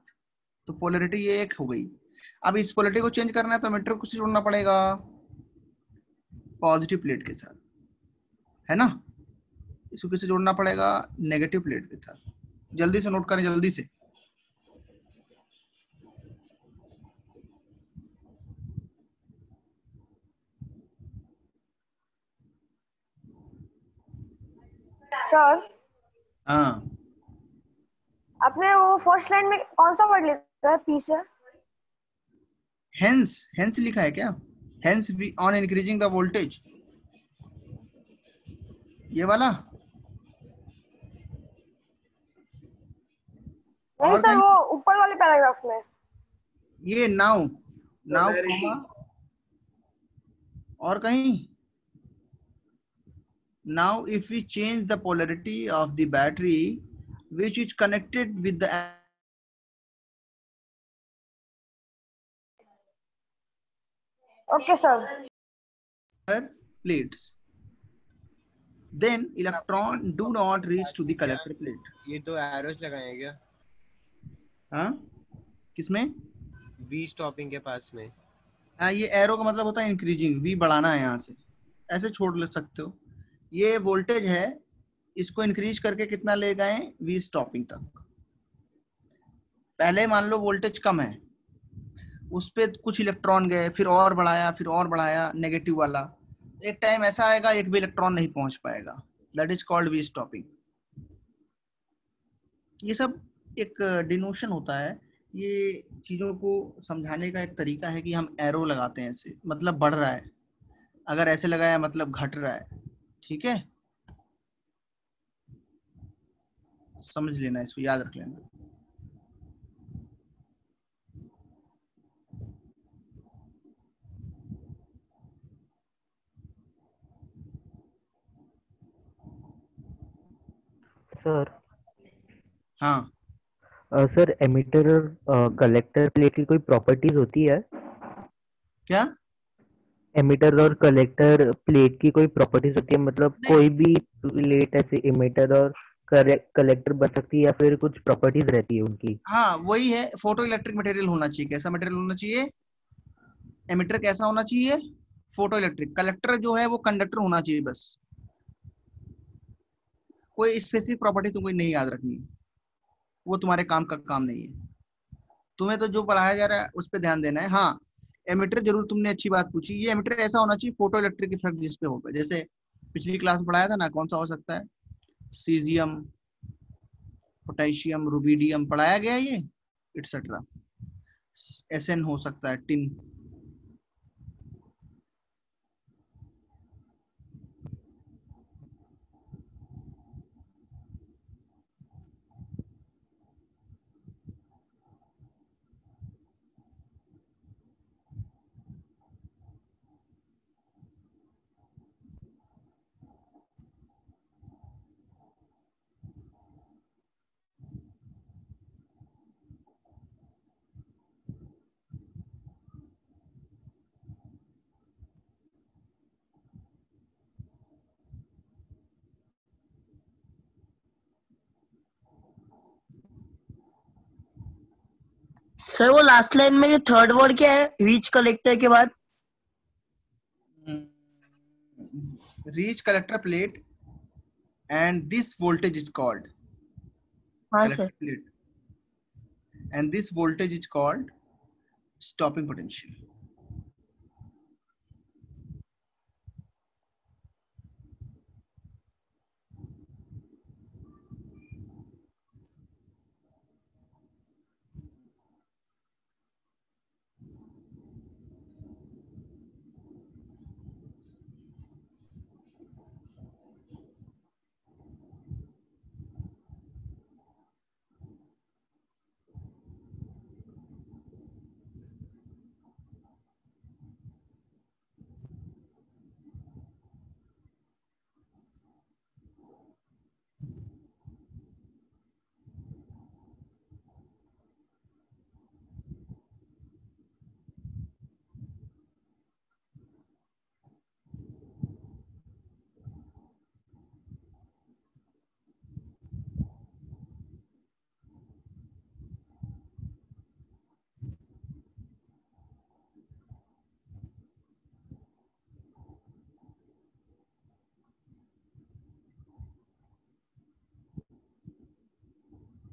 तो पोलैरिटी ये एक हो गई. अब इस पोलैरिटी को चेंज करना है तो एमिटर को किससे जोड़ना पड़ेगा, पॉजिटिव प्लेट के साथ, है ना. इसको किससे जोड़ना पड़ेगा, नेगेटिव प्लेट के साथ. जल्दी से नोट करें, जल्दी से.
सर
हाँ,
आपने वो फर्स्ट लाइन में कौन सा वर्ड लिखा है, पी से?
हेंस, हेंस लिखा है क्या, hence on increasing the voltage, ये वाला.
नहीं
और
सर,
कहीं?
वो ऊपर वाले पैराग्राफ में.
ये नाउ कॉमा, और कहीं. Now if we change the polarity of the battery which is connected with the
okay sir.
plates, then electron do not reach to the collector plate.
ये दो एरोस लगाए हैं क्या
हाँ, किसमें,
वी स्टॉपिंग के पास में?
हाँ, ये एरो का मतलब होता है इंक्रीजिंग, वी बढ़ाना है, यहाँ से ऐसे छोड़ ले सकते हो. ये वोल्टेज है, इसको इंक्रीज करके कितना ले गए, वी स्टॉपिंग तक. पहले मान लो वोल्टेज कम है, उस पे कुछ इलेक्ट्रॉन गए, फिर और बढ़ाया नेगेटिव वाला. एक टाइम ऐसा आएगा एक भी इलेक्ट्रॉन नहीं पहुंच पाएगा, that is called V stopping. ये सब एक डिनोशन होता है, ये चीजों को समझाने का एक तरीका है कि हम एरो लगाते हैं ऐसे, मतलब बढ़ रहा है, अगर ऐसे लगाया मतलब घट रहा है. ठीक है, समझ लेना, इसको याद रख लेना.
सर
हाँ,
सर एमिटर और कलेक्टर प्लेट की कोई प्रॉपर्टीज होती है?
क्या,
एमिटर और कलेक्टर प्लेट की कोई प्रॉपर्टीज होती है, मतलब
नहीं.
कोई भी प्लेट ऐसे एमिटर और कलेक्टर बन सकती है या फिर कुछ प्रॉपर्टीज रहती है उनकी?
हाँ, वही है, फोटो इलेक्ट्रिक मटेरियल होना चाहिए. कैसा मटेरियल होना चाहिए, एमिटर कैसा होना चाहिए, फोटो इलेक्ट्रिक. कलेक्टर जो है वो कंडक्टर होना चाहिए बस, कोई स्पेसिफिक प्रॉपर्टी तुमको नहीं याद रखनी, वो तुम्हारे काम का काम नहीं है. तुम्हें तो जो पढ़ाया जा रहा है उस पर ध्यान देना है. हाँ, एमिटर जरूर, तुमने अच्छी बात पूछी. ये एमिटर ऐसा होना चाहिए फोटो इलेक्ट्रिक इफेक्ट जिस पे होगा, जैसे पिछली क्लास में पढ़ाया था ना, कौन सा हो सकता है, सीजियम, पोटेशियम, रुबिडियम पढ़ाया गया, ये एटसेट्रा. एसएन हो सकता है, टिन.
सर वो लास्ट लाइन में जो थर्ड वर्ड क्या है रीच कलेक्टर के बाद?
Reach collector plate and this voltage is called
हाँ sir.
plate and this voltage is called stopping potential.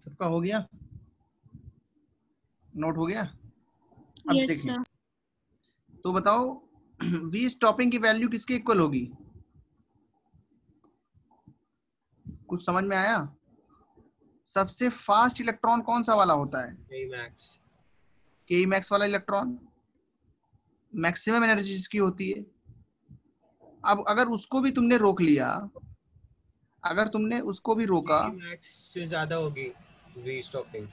सबका हो गया? नोट हो गया? अब
यस
देखें
सर।
तो बताओ वी स्टॉपिंग की वैल्यू किसके इक्वल होगी? कुछ समझ में आया? सबसे फास्ट इलेक्ट्रॉन कौन सा वाला होता है? के मैक्स वाला इलेक्ट्रॉन। मैक्सिमम एनर्जी जिसकी होती है। अब अगर उसको भी तुमने रोक लिया, अगर तुमने उसको भी रोका,
मैक्स से ज्यादा होगी वी स्टॉपिंग।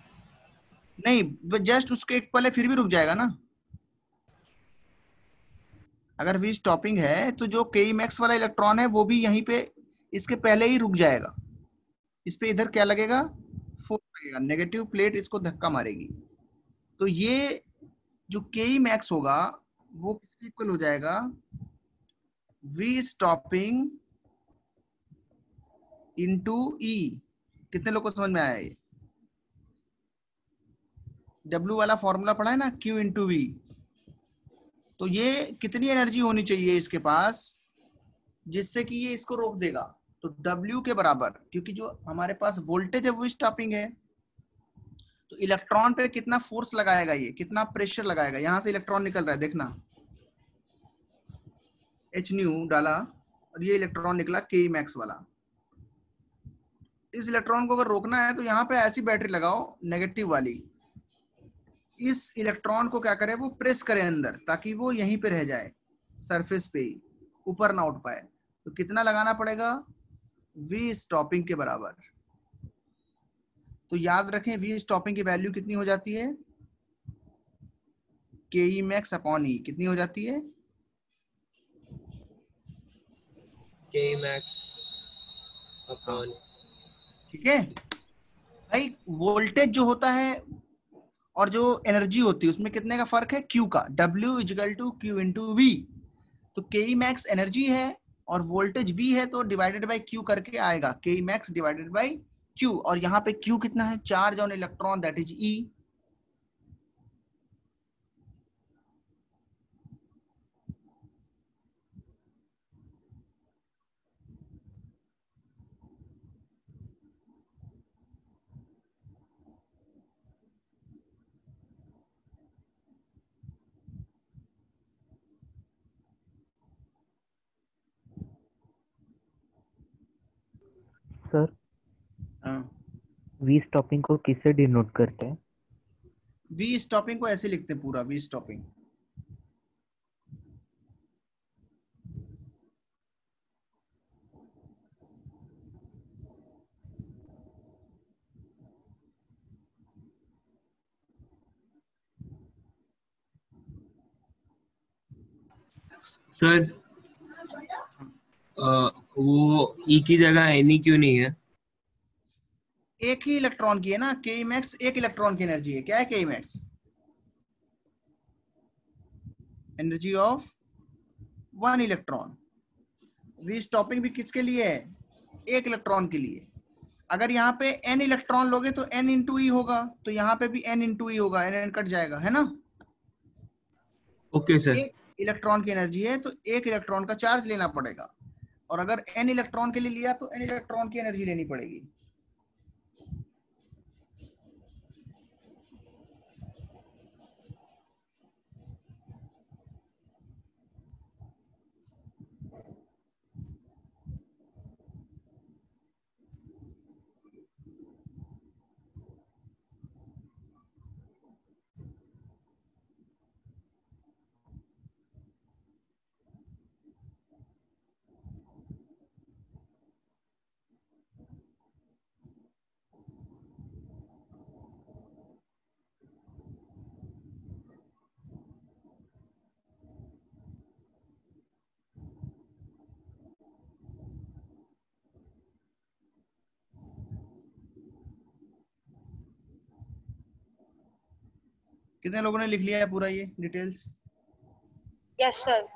नहीं जस्ट उसके इक्वल है फिर भी रुक जाएगा ना। अगर वी स्टॉपिंग है तो जो के मैक्स वाला इलेक्ट्रॉन है वो भी यहीं पे इसके पहले ही रुक जाएगा। इस पे इधर क्या लगेगा? फोर्स लगेगा, नेगेटिव प्लेट इसको धक्का मारेगी। तो ये जो के मैक्स होगा वो किसके इक्वल हो जाएगा? वी स्टॉपिंग इंटू ई। कितने लोग को समझ में आया ये? डब्ल्यू वाला फॉर्मूला पढ़ा है ना, Q इंटू वी। तो ये कितनी एनर्जी होनी चाहिए इसके पास जिससे कि ये इसको रोक देगा? तो W के बराबर, क्योंकि जो हमारे पास वोल्टेज है वो स्टॉपिंग है, तो इलेक्ट्रॉन पे कितना फोर्स लगाएगा, ये कितना प्रेशर लगाएगा। यहां से इलेक्ट्रॉन निकल रहा है, देखना H न्यू डाला और ये इलेक्ट्रॉन निकला के मैक्स वाला। इस इलेक्ट्रॉन को अगर रोकना है तो यहाँ पे ऐसी बैटरी लगाओ नेगेटिव वाली, इस इलेक्ट्रॉन को क्या करे, वो प्रेस करे अंदर ताकि वो यहीं पे रह जाए, सरफेस पे ही, ऊपर ना उठ पाए। तो कितना लगाना पड़ेगा? वी स्टॉपिंग के बराबर। तो याद रखें वी स्टॉपिंग की वैल्यू कितनी हो जाती है? के ई मैक्स अपॉन ई। कितनी हो जाती है?
K max upon.
ठीक है भाई, वोल्टेज जो होता है और जो एनर्जी होती है उसमें कितने का फर्क है? Q का। W equal to Q into V. तो के मैक्स एनर्जी है और वोल्टेज V है, तो डिवाइडेड बाय Q करके आएगा के मैक्स डिवाइडेड बाय Q। और यहाँ पे Q कितना है? Charge on electron, that is E।
Sir V stopping को किससे डिनोट करते हैं?
वी स्टॉपिंग को ऐसे लिखते हैं पूरा, वी स्टॉपिंग।
सर वो ई की जगह एनी क्यों नहीं है?
एक ही इलेक्ट्रॉन की है ना, के मैक्स एक इलेक्ट्रॉन की एनर्जी है। क्या है K max? Energy of one electron. V stopping भी किसके लिए है? एक इलेक्ट्रॉन के लिए। अगर यहाँ पे n इलेक्ट्रॉन लोगे तो n इंटू ई होगा, तो यहाँ पे भी n इंटू ई होगा, n कट जाएगा, है ना।
Okay sir.
एक इलेक्ट्रॉन की एनर्जी है तो एक इलेक्ट्रॉन का चार्ज लेना पड़ेगा, और अगर n इलेक्ट्रॉन के लिए लिया तो n इलेक्ट्रॉन की एनर्जी लेनी पड़ेगी। कितने लोगों ने लिख लिया है पूरा ये डिटेल्स?
Yes sir.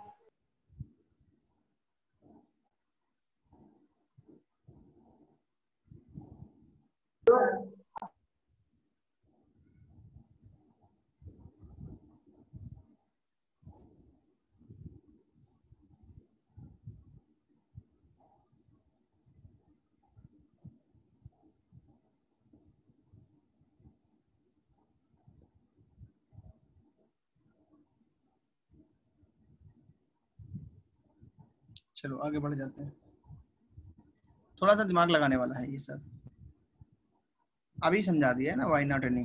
चलो आगे बढ़ जाते हैं। थोड़ा सा दिमाग लगाने वाला है ये सब, अभी समझा दिया है ना वाई नॉट एनी।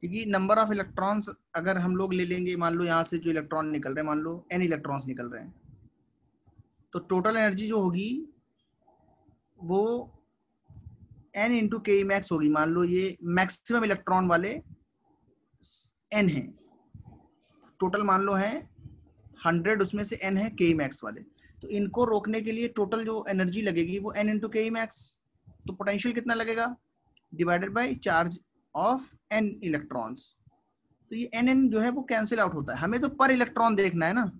क्योंकि नंबर ऑफ इलेक्ट्रॉन्स अगर हम लोग ले लेंगे, मान लो यहाँ से जो इलेक्ट्रॉन निकल रहे हैं, मान लो n इलेक्ट्रॉन्स निकल रहे हैं, तो टोटल एनर्जी जो होगी वो n इंटू के मैक्स होगी। मान लो ये मैक्सिमम इलेक्ट्रॉन वाले n है, टोटल मान लो है 100, उसमें से n है के मैक्स वाले, तो इनको रोकने के लिए टोटल जो एनर्जी लगेगी वो n इंटू के मैक्स। तो पोटेंशियल कितना लगेगा? Divided by charge of n electrons. तो ये n जो है वो कैंसिल आउट होता है, हमें तो पर इलेक्ट्रॉन देखना है ना।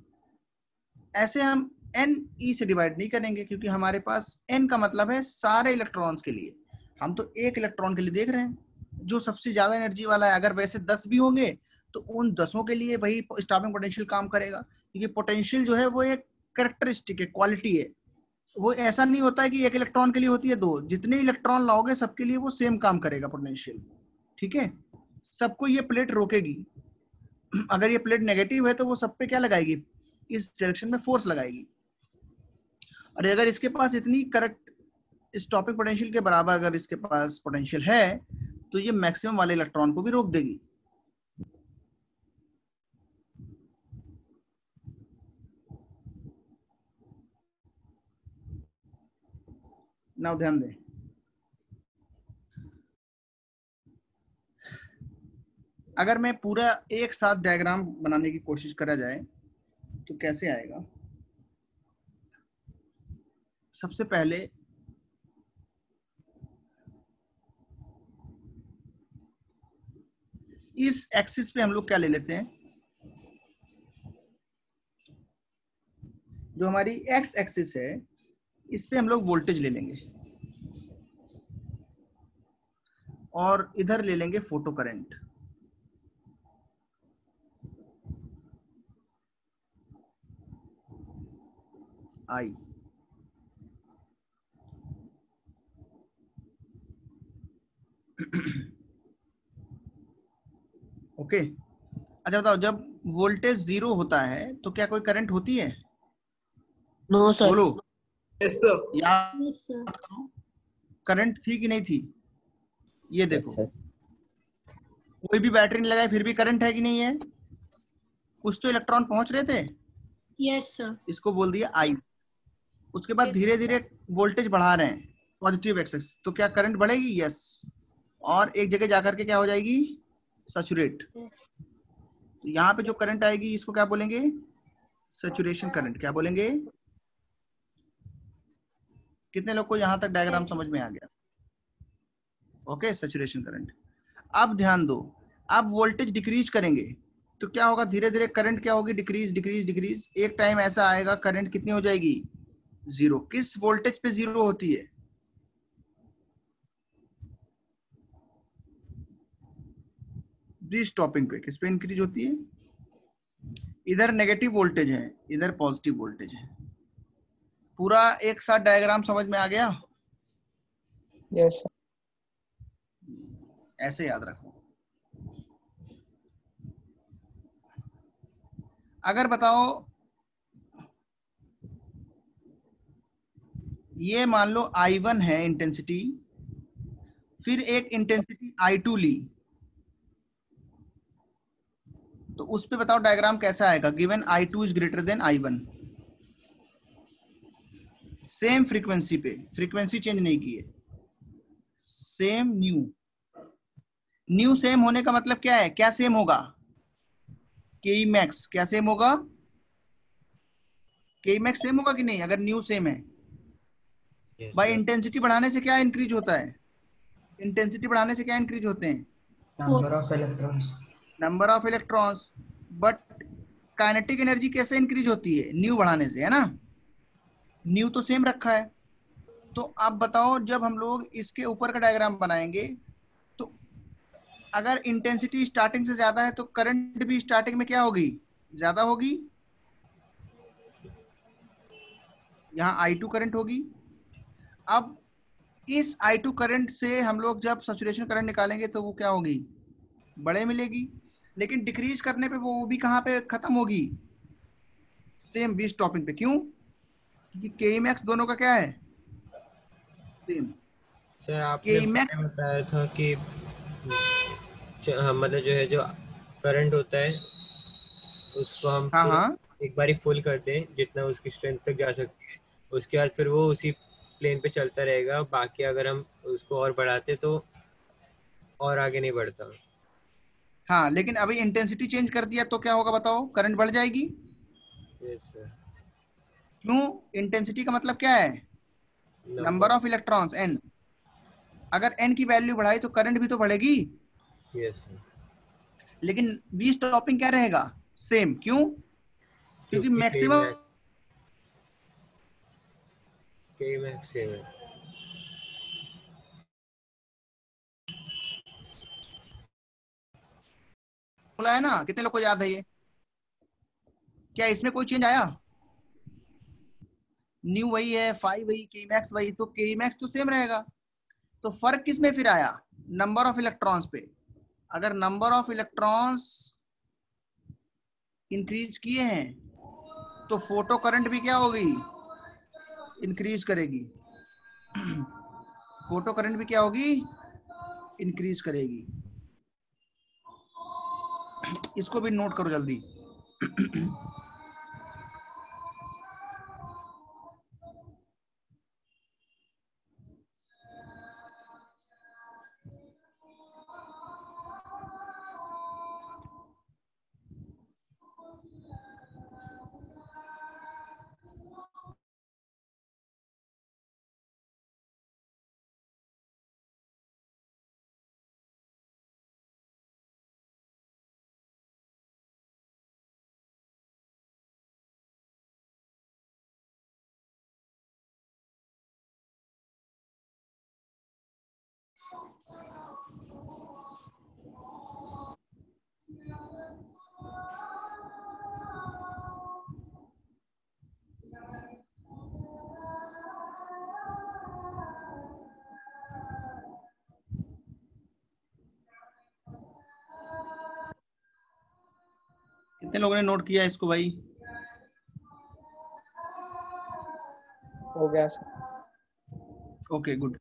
ऐसे हम n e से डिवाइड नहीं करेंगे, क्योंकि हमारे पास n का मतलब है सारे इलेक्ट्रॉन्स के लिए, हम तो एक इलेक्ट्रॉन के लिए देख रहे हैं जो सबसे ज्यादा एनर्जी वाला है। अगर वैसे 10 भी होंगे तो उन 10 के लिए वही स्टॉपिंग पोटेंशियल काम करेगा, क्योंकि पोटेंशियल जो है वो एक कैरेक्टरिस्टिक है, क्वालिटी है। वो ऐसा नहीं होता है कि एक इलेक्ट्रॉन के लिए होती है 2, जितने इलेक्ट्रॉन लाओगे सबके लिए वो सेम काम करेगा पोटेंशियल, ठीक है। सबको ये प्लेट रोकेगी। अगर ये प्लेट नेगेटिव है तो वो सब पे क्या लगाएगी? इस डायरेक्शन में फोर्स लगाएगी। और अगर इसके पास इतनी करेक्ट स्टॉपिंग पोटेंशियल के बराबर अगर इसके पास पोटेंशियल है तो ये मैक्सिमम वाले इलेक्ट्रॉन को भी रोक देगी। नाउ ध्यान दें, अगर मैं पूरा एक साथ डायग्राम बनाने की कोशिश करा जाए तो कैसे आएगा? सबसे पहले इस एक्सिस पे हम लोग क्या ले लेते हैं, जो हमारी एक्स एक्सिस है इस पे हम लोग वोल्टेज ले लेंगे और इधर ले लेंगे फोटो करंट। आई ओके। अच्छा बताओ, जब वोल्टेज 0 होता है तो क्या कोई करंट होती है?
No sir.
बोलो।
Yes sir.
याद
यस सर।
करो, करंट थी कि नहीं थी? ये देखो, कोई भी बैटरी नहीं लगाए फिर भी करंट है कि नहीं है? कुछ तो इलेक्ट्रॉन पहुंच रहे थे।
Yes sir.
इसको बोल दिया आई। उसके बाद धीरे धीरे वोल्टेज बढ़ा रहे हैं पॉजिटिव एक्सेस, तो क्या करंट बढ़ेगी? यस। और एक जगह जाकर के क्या हो जाएगी? सैचुरेट। तो यहाँ पे जो करंट आएगी इसको क्या बोलेंगे? Saturation current. क्या बोलेंगे? कितने लोग को यहाँ तक डायग्राम समझ में आ गया? Okay, saturation current. अब ध्यान दो, अब वोल्टेज डिक्रीज करेंगे तो क्या होगा? धीरे धीरे करंट क्या होगी? Decrease decrease decrease. एक टाइम ऐसा आएगा करंट कितनी हो जाएगी? जीरो। किस वोल्टेज पे जीरो होती है? वी स्टॉपिंग पे। किस पे इंक्रीज होती है? इधर नेगेटिव वोल्टेज है, इधर पॉजिटिव वोल्टेज है। पूरा एक साथ डायग्राम समझ में आ गया?
Yes sir.
ऐसे याद रखो। अगर बताओ ये मान लो I1 है इंटेंसिटी, फिर एक इंटेंसिटी I2 ली, तो उस पे बताओ डायग्राम कैसा आएगा? Given I2 is greater than I1, same frequency पे, फ्रीक्वेंसी चेंज नहीं की है, सेम न्यू। न्यू सेम होने का मतलब क्या है? क्या सेम होगा? के मैक्स क्या सेम होगा? के मैक्स सेम होगा कि नहीं अगर न्यू सेम है? भाई इंटेंसिटी बढ़ाने से क्या इंक्रीज होता है? इंटेंसिटी बढ़ाने से क्या इंक्रीज होते हैं?
Number of electrons.
Number of electrons. But kinetic energy कैसे इंक्रीज होती है? न्यू बढ़ाने से, है ना? न्यू तो सेम रखा है। तो आप बताओ जब हम लोग इसके ऊपर का डायग्राम बनाएंगे तो अगर इंटेंसिटी स्टार्टिंग से ज्यादा है तो करंट भी स्टार्टिंग में क्या होगी? ज्यादा होगी। यहाँ I2 करंट होगी। अब इस I2 करंट से हम लोग जब सैचुरेशन करंट निकालेंगे तो वो क्या होगी? बड़े मिलेगी। लेकिन डिक्रीज करने पे वो भी कहाँ पे खत्म होगी? सेम वी स्टॉपिंग पे। क्यों? क्योंकि के मैक्स दोनों का क्या है? सेम।
सर आपने
के मैक्स
पहले बताया था कि मतलब जो है जो करंट होता है उसको हम
हाँ
पूरा
हाँ
एक बार ही फुल कर दें जितना उसकी स्ट्रेंथ तक जा सकती है, उसके बाद फिर वो उसी प्लेन पे चलता रहेगा। बाकी अगर हम उसको और बढ़ाते तो और आगे नहीं बढ़ता।
हाँ। लेकिन अभी इंटेंसिटी चेंज कर दिया तो क्या होगा बताओ? करंट बढ़ जाएगी।
Yes sir.
क्यों? इंटेंसिटी का मतलब क्या है? Number
number.
Of electrons n। अगर n की वैल्यू बढ़ाई तो करंट भी तो बढ़ेगी।
Yes sir.
लेकिन वी स्टॉपिंग क्या रहेगा? सेम। क्यों? क्योंकि
क्योंकि
मैक्सिमम
के मैक्स सेम है।
बोला है ना। कितने लोग को याद है ये? क्या इसमें कोई चेंज आया? न्यू वही है, फाइव वही, के मैक्स वही, तो के मैक्स तो सेम रहेगा। तो फर्क किस में फिर आया? नंबर ऑफ इलेक्ट्रॉन्स पे। अगर नंबर ऑफ इलेक्ट्रॉन्स इंक्रीज किए हैं तो फोटो करंट भी क्या होगी? इंक्रीज करेगी। फोटो करंट भी क्या होगी? इंक्रीज करेगी। इसको भी नोट करो जल्दी। कितने लोगों ने नोट किया इसको भाई?
हो गया सर।
Okay good.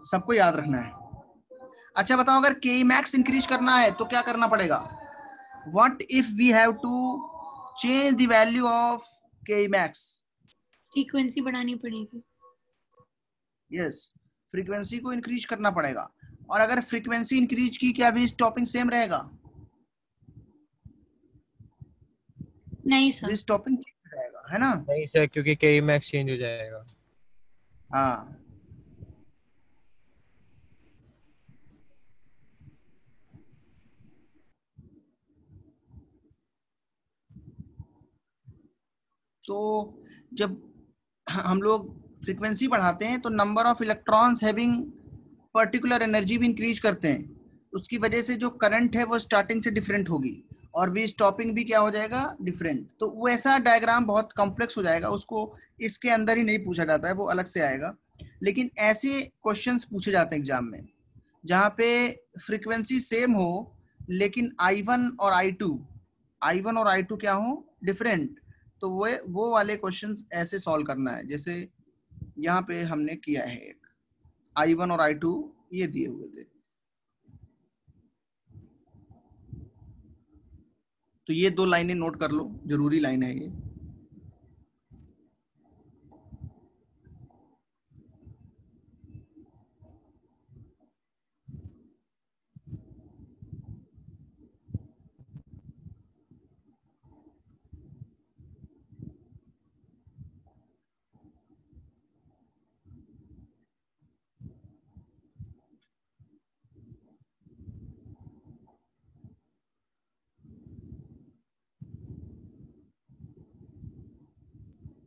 सबको याद रखना है। अच्छा बताओ अगर के मैक्स इंक्रीज करना है तो क्या करना पड़ेगा? What if we have to change the value of K max?
Frequency बढ़ानी पड़ेगी।
यस, फ्रीक्वेंसी को इंक्रीज करना पड़ेगा। और अगर फ्रीक्वेंसी इंक्रीज की क्या वी स्टॉपिंग सेम रहेगा?
नहीं
वी
सर।
स्टॉपिंग रहेगा, है ना?
नहीं सर, क्योंकि के मैक्स चेंज हो जाएगा।
हाँ। सो जब हम लोग फ्रीक्वेंसी बढ़ाते हैं तो number of electrons having particular energy भी इंक्रीज करते हैं, उसकी वजह से जो करंट है वो स्टार्टिंग से डिफरेंट होगी और वी स्टॉपिंग भी क्या हो जाएगा, डिफरेंट। तो वो ऐसा डायग्राम बहुत कॉम्प्लेक्स हो जाएगा, उसको इसके अंदर ही नहीं पूछा जाता है, वो अलग से आएगा। लेकिन ऐसे क्वेश्चंस पूछे जाते हैं एग्जाम में जहाँ पे फ्रीक्वेंसी सेम हो लेकिन I1 और I2 और I2 क्या हो, डिफरेंट। तो वो वाले क्वेश्चंस ऐसे सॉल्व करना है, जैसे यहाँ पे हमने किया है एक I1 और I2 ये दिए हुए थे। तो ये 2 लाइनें नोट कर लो, जरूरी लाइन है ये।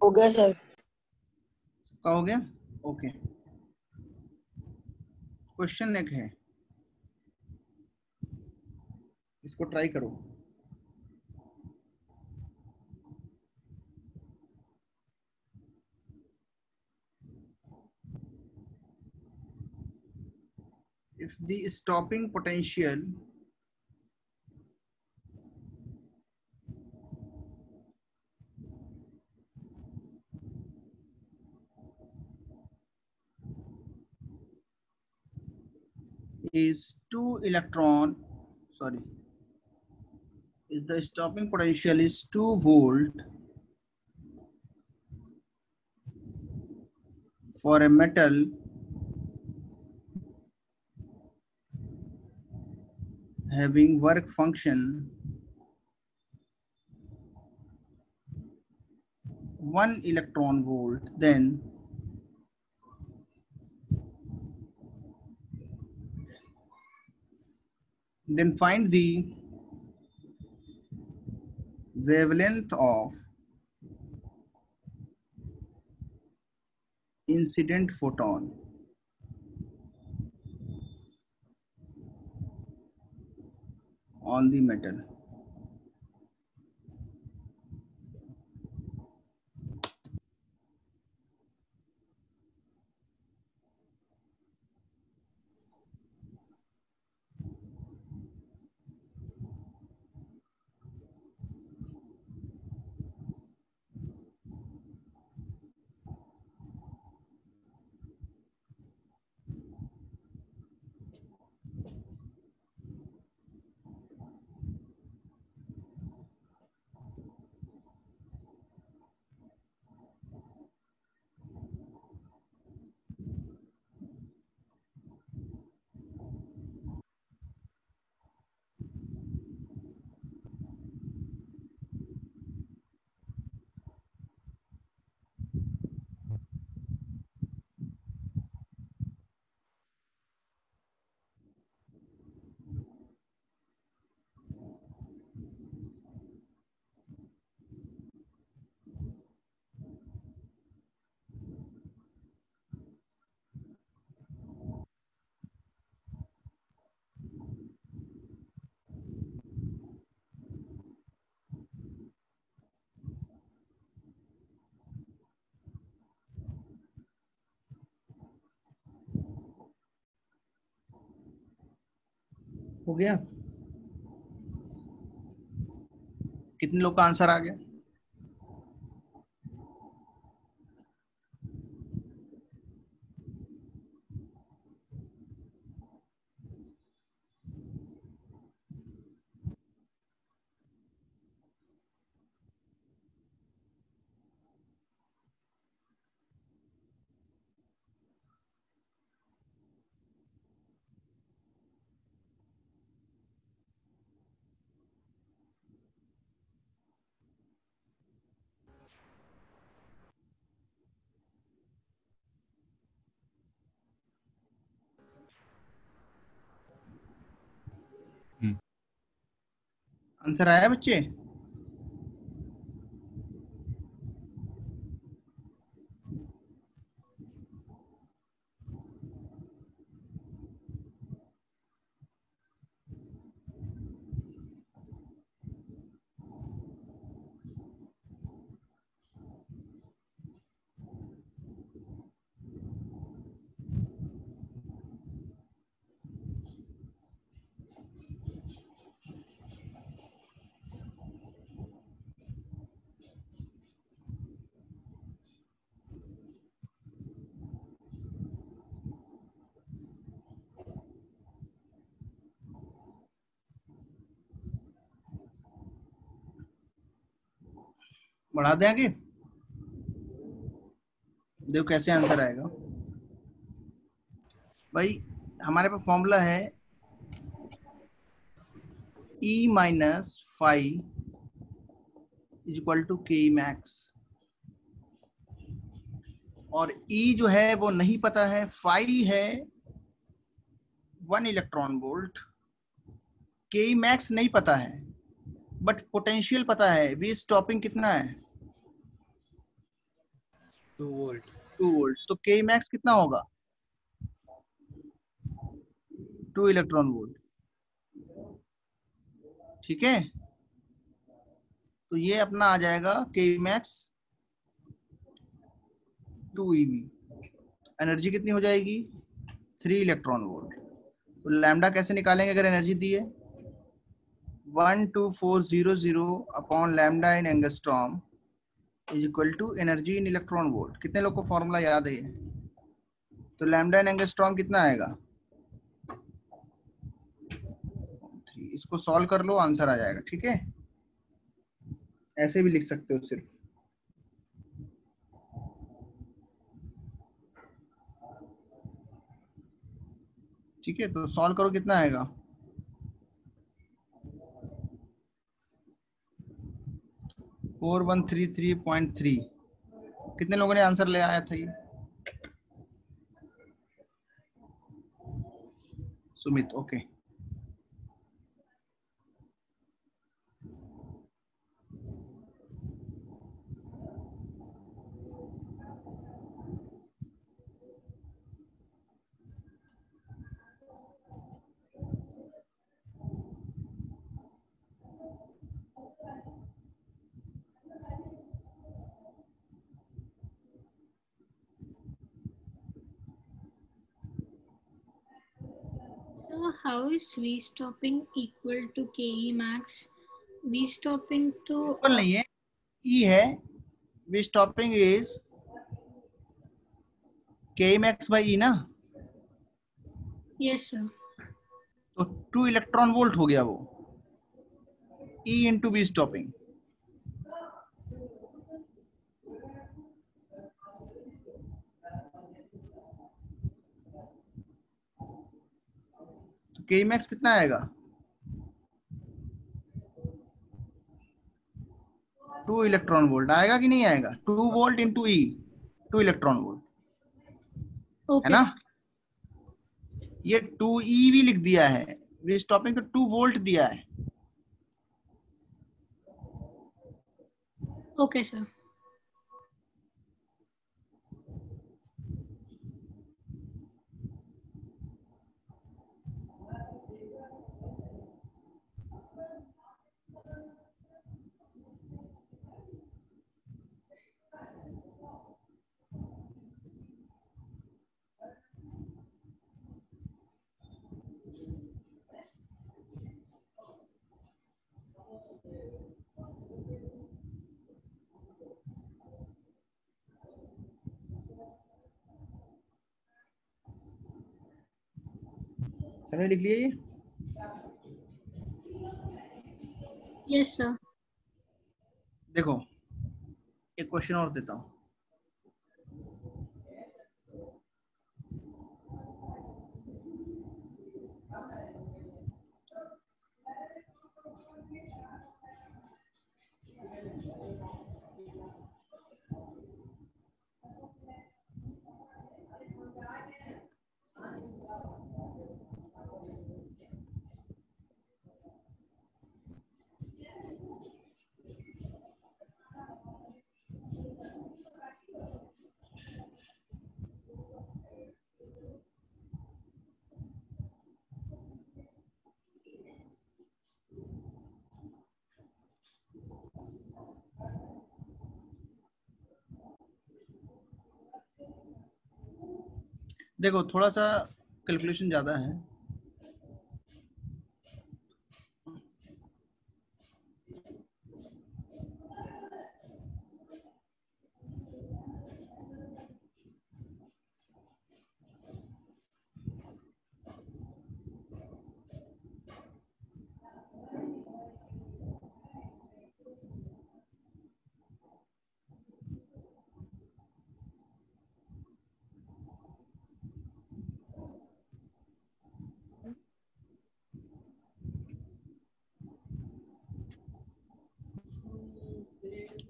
हो गया सर।
सबका हो गया? ओके। क्वेश्चन एक है, इसको ट्राई करो। If the stopping potential is 2 electron, sorry, if the stopping potential is 2 volt for a metal having work function 1 electron volt, then find the wavelength of incident photon on the metal. हो गया? कितने लोग का answer आ गया? Answer आया बच्चे? बढ़ा दें आगे, देखो कैसे आंसर आएगा भाई। हमारे पास फॉर्मूला है E minus five is equal to K max, और E जो है वो नहीं पता है, फाइव है 1 इलेक्ट्रॉन वोल्ट, के मैक्स नहीं पता है, बट पोटेंशियल पता है। वी स्टॉपिंग कितना है?
2 वोल्ट।
2 वोल्ट। तो के मैक्स कितना होगा? 2 इलेक्ट्रॉन वोल्ट। ठीक है, तो ये अपना आ जाएगा के मैक्स 2 eV। एनर्जी कितनी हो जाएगी? 3 इलेक्ट्रॉन वोल्ट। तो लैम्डा कैसे निकालेंगे अगर एनर्जी दी है? 12400 upon lambda in angstrom is equal to energy in electron volt. कितने लोग को फॉर्मूला याद है? तो लैम्डा इन एंगस्ट्रॉम कितना आएगा? इसको सॉल्व कर लो, आंसर आ जाएगा। ठीक है, ऐसे भी लिख सकते हो सिर्फ। ठीक है, तो सॉल्व करो, कितना आएगा? फोर 4133.3। कितने लोगों ने आंसर ले आया था ये? Sumit, okay.
So how is V stopping equal to KE max? V stopping तो
इक्वल नहीं है, ई है। We stopping is K max by E ना,
yes sir.
तो 2 इलेक्ट्रॉन वोल्ट हो गया वो, ई इंटू वी स्टॉपिंग। तो के मैक्स कितना आएगा? 2 इलेक्ट्रॉन वोल्ट आएगा कि नहीं आएगा? 2 वोल्ट इंटू ई, 2 इलेक्ट्रॉन वोल्ट, है
Okay
ना?
sir.
ये 2 ई भी लिख दिया है, वी स्टॉपिंग तो 2 वोल्ट दिया है।
Okay sir.
समझ लिख लिए ये?
Yes sir.
देखो एक क्वेश्चन और देता हूं। देखो थोड़ा सा कैलकुलेशन ज्यादा है।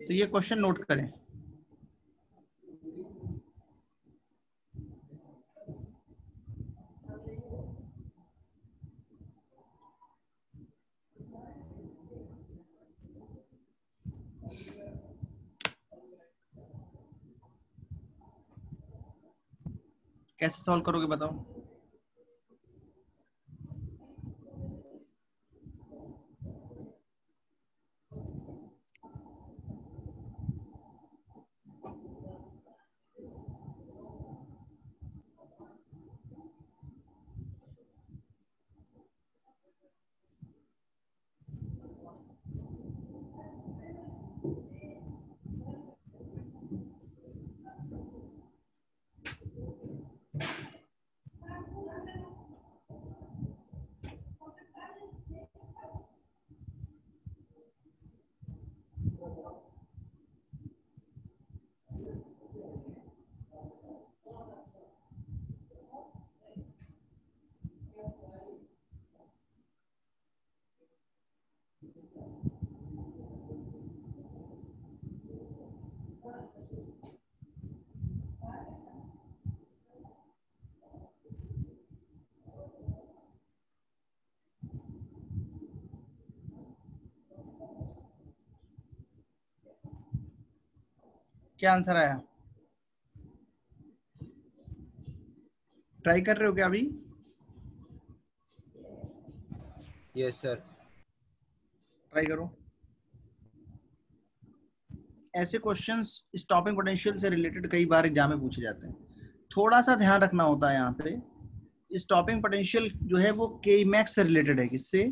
तो ये क्वेश्चन नोट करें। कैसे सॉल्व करोगे बताओ? क्या आंसर आया? ट्राई कर रहे हो क्या अभी?
Yes sir.
ट्राई करो। ऐसे क्वेश्चंस स्टॉपिंग पोटेंशियल से रिलेटेड कई बार एग्जाम में पूछे जाते हैं। थोड़ा सा ध्यान रखना होता है यहाँ पे, स्टॉपिंग पोटेंशियल जो है वो के मैक्स से रिलेटेड है। किससे?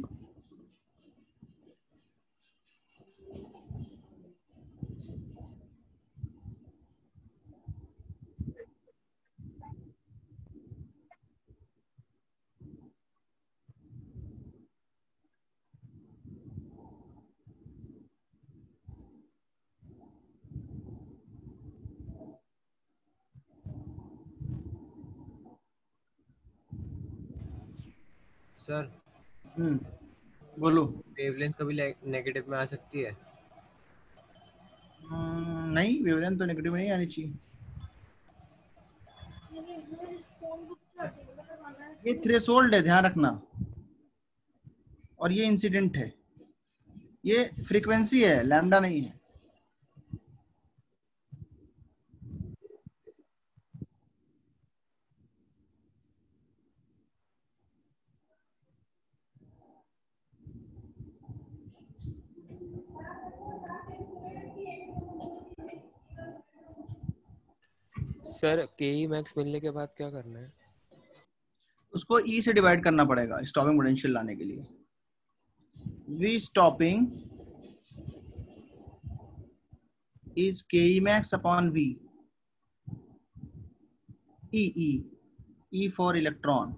सर
बोलो।
वेवलेंथ कभी नेगेटिव में आ सकती है?
नहीं, वेवलेंथ तो नेगेटिव में नहीं आनी चाहिए। ये थ्रेशोल्ड है, ध्यान रखना, और ये इंसिडेंट है, ये फ्रीक्वेंसी है, लैम्डा नहीं है।
सर के मैक्स मिलने के बाद क्या करना है?
उसको ई से डिवाइड करना पड़ेगा स्टॉपिंग पोटेंशियल लाने के लिए। V stopping is K max upon V, E for electron.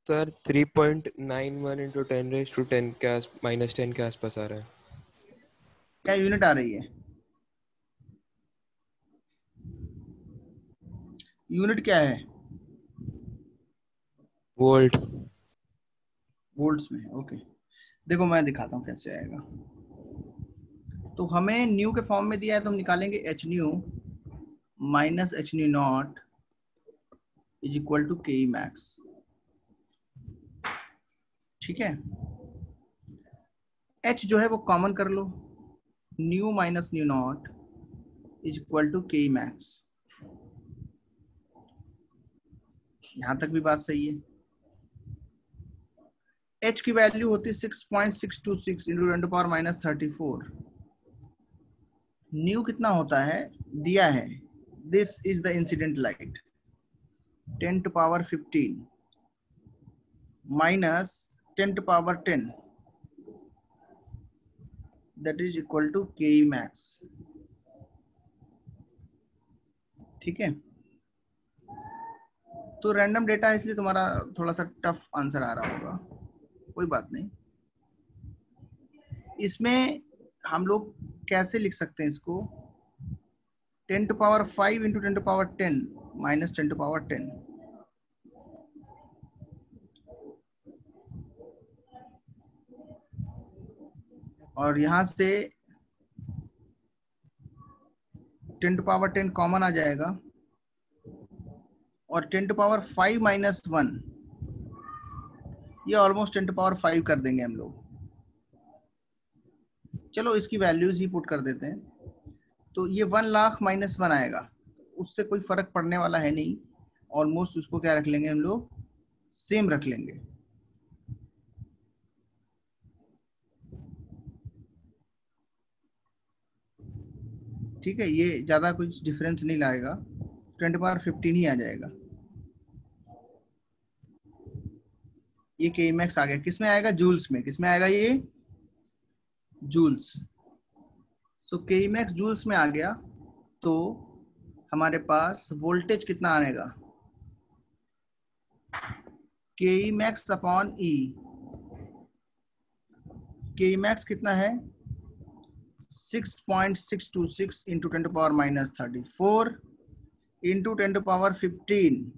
Sir 3.91 into 10⁻10 के -10 के आसपास आ रहा है।
क्या यूनिट आ रही है? यूनिट क्या है?
वोल्ट।
वोल्ट्स में। ओके, देखो मैं दिखाता हूँ कैसे आएगा। तो हमें न्यू के फॉर्म में दिया है, तो हम निकालेंगे H nu minus H nu naught is equal to K max. ठीक है, एच जो है वो कॉमन कर लो, nu minus nu naught is equal to K max. यहां तक भी बात सही है। एच की वैल्यू होती है 6.626 इंटू 10⁻−34। न्यू कितना होता है दिया है, this is the incident light 10⁻15 minus 10⁻10, that is equal to के मैक्स। ठीक है, तो रैंडम डेटा है इसलिए तुम्हारा थोड़ा सा टफ आंसर आ रहा होगा, कोई बात नहीं। इसमें हम लोग कैसे लिख सकते हैं इसको, 10 to power 5 into 10 to power 10 minus 10 to power 10. और यहां से 10 टू पावर 10 कॉमन आ जाएगा और 10 टू पावर 5 माइनस 1 ये ऑलमोस्ट 10 टू पावर 5 कर देंगे हम लोग। चलो इसकी वैल्यूज ही पुट कर देते हैं। तो ये 1 लाख माइनस 1 आएगा, उससे कोई फर्क पड़ने वाला है नहीं, ऑलमोस्ट उसको क्या रख लेंगे हम लोग, सेम रख लेंगे। ठीक है, ये ज्यादा कुछ डिफरेंस नहीं लाएगा, 10 टू पावर 15 ही आ जाएगा। ये के मैक्स आ गया, किसमें आएगा, जूल्स में। किसमें आएगा ये, जूल्स। सो के मैक्स जूल्स में आ गया, तो हमारे पास वोल्टेज कितना आएगा, के मैक्स अपॉन ई। के मैक्स कितना है, 6.626 into 10 to power minus 34 into 10 to power 15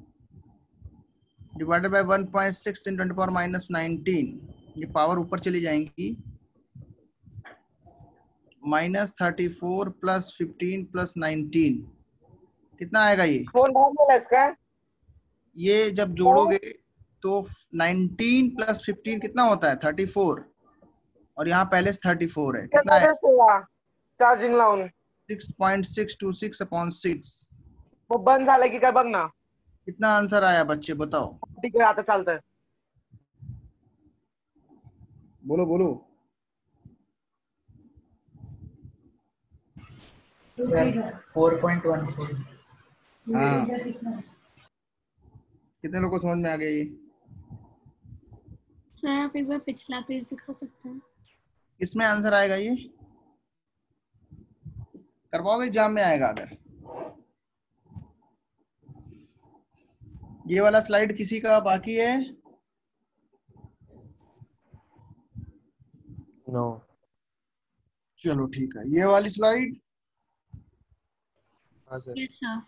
divided by 1.6 into 10 to power minus 19। ये पावर ऊपर चली जाएंगी, माइनस 34 प्लस 15 प्लस 19 कितना आएगा ये,
इसका
ये जब जोड़ोगे तो 19 प्लस 15 कितना होता है, 34, और यहाँ पहले से 34 है, कितना है,
चार्जिंग लावून
6.626 अपॉन 6।
वो बंद झालं की काय बघ ना।
कितना आंसर आया बच्चे बताओ,
ठीक है आता चालतंय,
बोलो बोलो।
सर 4.14।
हाँ, कितने लोगों को समझ में आ गया ये।
सर आप एक बार पिछला पेज दिखा सकते हैं।
इसमें आंसर आएगा, ये करवाओगे एग्जाम में आएगा। अगर ये वाला स्लाइड किसी का बाकी है,
नो।
चलो ठीक है, ये वाली स्लाइड।
हाँ सर।
Yes sir.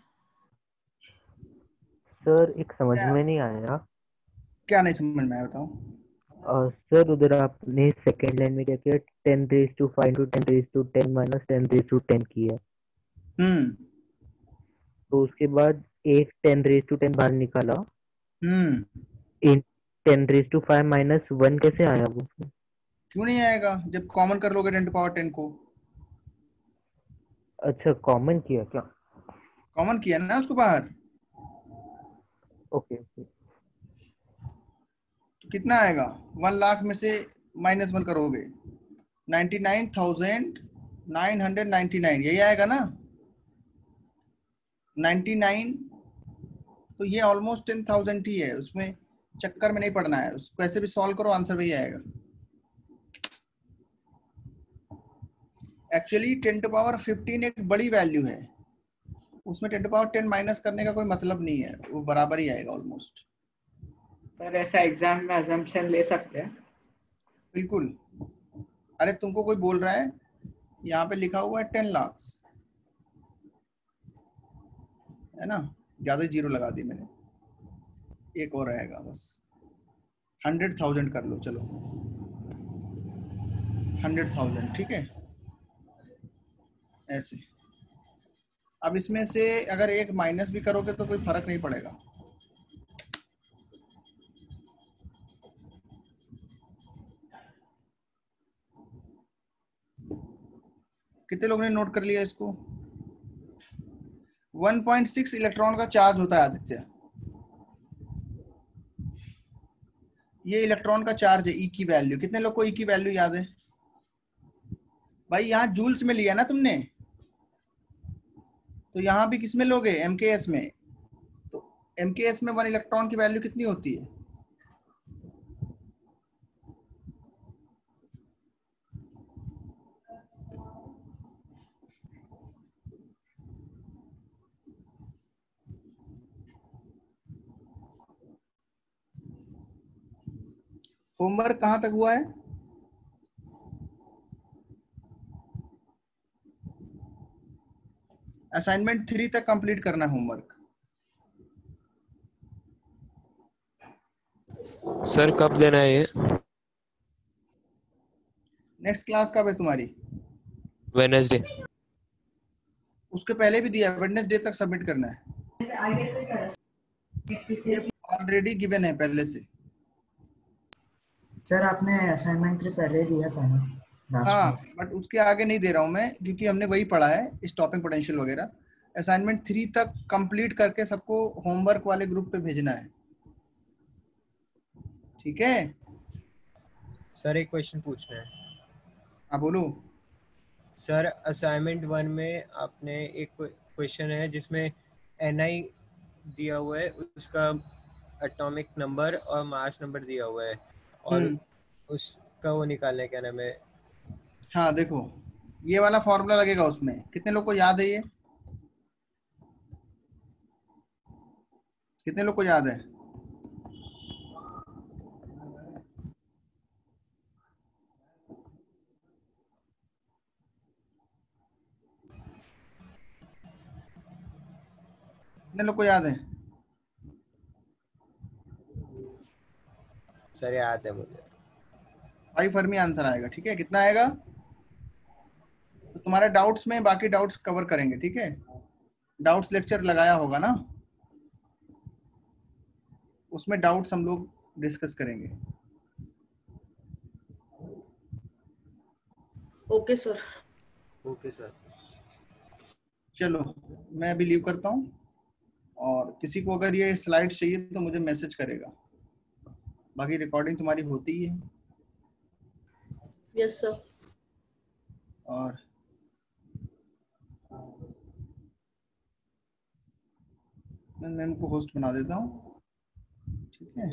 सर एक समझ में नहीं आया।
क्या नहीं समझ में आया बताओ।
सर उधर आपने सेकेंड लाइन में क्या किया, 10⁵ into 10⁻10 minus 10⁻10 किया। तो उसके बाद एक 10⁻10 बाहर निकाला। इन 10⁵ माइनस 1 कैसे आया वो?
क्यों नहीं आएगा, जब कॉमन कर लोगे 10 टू पावर 10 को।
अच्छा कॉमन किया क्या?
कॉमन किया ना उसको बाहर।
Okay okay.
तो कितना आएगा, 1 लाख में से माइनस 1 करोगे 99,999, यही आएगा ना 99। तो ये ऑलमोस्ट 10,000 ही है, उसमें चक्कर में नहीं पड़ना है, उसको ऐसे भी सॉल्व करो आंसर वही आएगा। एक्चुअली 10 टू पावर 15 एक बड़ी वैल्यू है, उसमें 10 टू पावर 10 माइनस करने का कोई मतलब नहीं है, वो बराबर ही आएगा ऑलमोस्ट।
सर ऐसा एग्जाम में अजम्पशन ले सकते हैं?
बिल्कुल। अरे तुमको कोई बोल रहा है, यहाँ पे लिखा हुआ है 10 लाख, है ना, ज्यादा जीरो लगा दी मैंने, एक और रहेगा बस। 100,000 कर लो, चलो 100,000, ठीक है ऐसे। अब इसमें से अगर एक माइनस भी करोगे तो कोई फर्क नहीं पड़ेगा। कितने लोगों ने नोट कर लिया इसको? 1.6 इलेक्ट्रॉन का चार्ज होता है आदित्य, ये इलेक्ट्रॉन का चार्ज है। ई की वैल्यू, कितने लोग को ई की वैल्यू याद है? भाई यहाँ जूल्स में लिया ना तुमने, तो यहाँ भी किस में लोगे, एमकेएस में। तो एमकेएस में 1 इलेक्ट्रॉन की वैल्यू कितनी होती है? होमवर्क कहाँ तक हुआ है? असाइनमेंट 3 तक कंप्लीट करना है होमवर्क।
सर कब देना है ये?
नेक्स्ट क्लास कब है तुम्हारी?
वेडनेसडे।
उसके पहले भी दिया, वेडनेसडे तक सबमिट करना है। ये ऑलरेडी गिवन है पहले से।
सर आपने असाइनमेंट 3 पहले दिया था ना लास्ट
हाँ,
क्लास?
बट उसके आगे नहीं दे रहा हूँ मैं, क्योंकि हमने वही पढ़ा है स्टॉपिंग पोटेंशियल वगैरह। असाइनमेंट 3 तक कंप्लीट करके सबको होमवर्क वाले ग्रुप पे भेजना है, ठीक है?
सर एक क्वेश्चन पूछना है।
हाँ बोलो।
सर असाइनमेंट 1 में आपने एक क्वेश्चन है जिसमें Ni दिया हुआ है, उसका एटॉमिक नंबर और मास नंबर दिया हुआ है, और उसका वो निकालना है, क्या नाम है?
हाँ देखो, ये वाला फॉर्मूला लगेगा उसमें। कितने लोग को याद है ये? कितने लोग को याद है? कितने लोग को याद है?
सर याद है मुझे।
5 फर्मी आंसर आएगा, ठीक है? कितना आएगा? तो तुम्हारे डाउट्स में बाकी डाउट्स कवर करेंगे, ठीक है? डाउट्स लेक्चर लगाया होगा ना, उसमें डाउट्स हम लोग डिस्कस करेंगे।
Okay sir.
Okay sir.
चलो मैं अभी लीव करता हूँ, और किसी को अगर ये स्लाइड चाहिए तो मुझे मैसेज करेगा। बाकी रिकॉर्डिंग तुम्हारी होती ही है।
Yes sir.
और मैं मैम को होस्ट बना देता हूँ, ठीक है?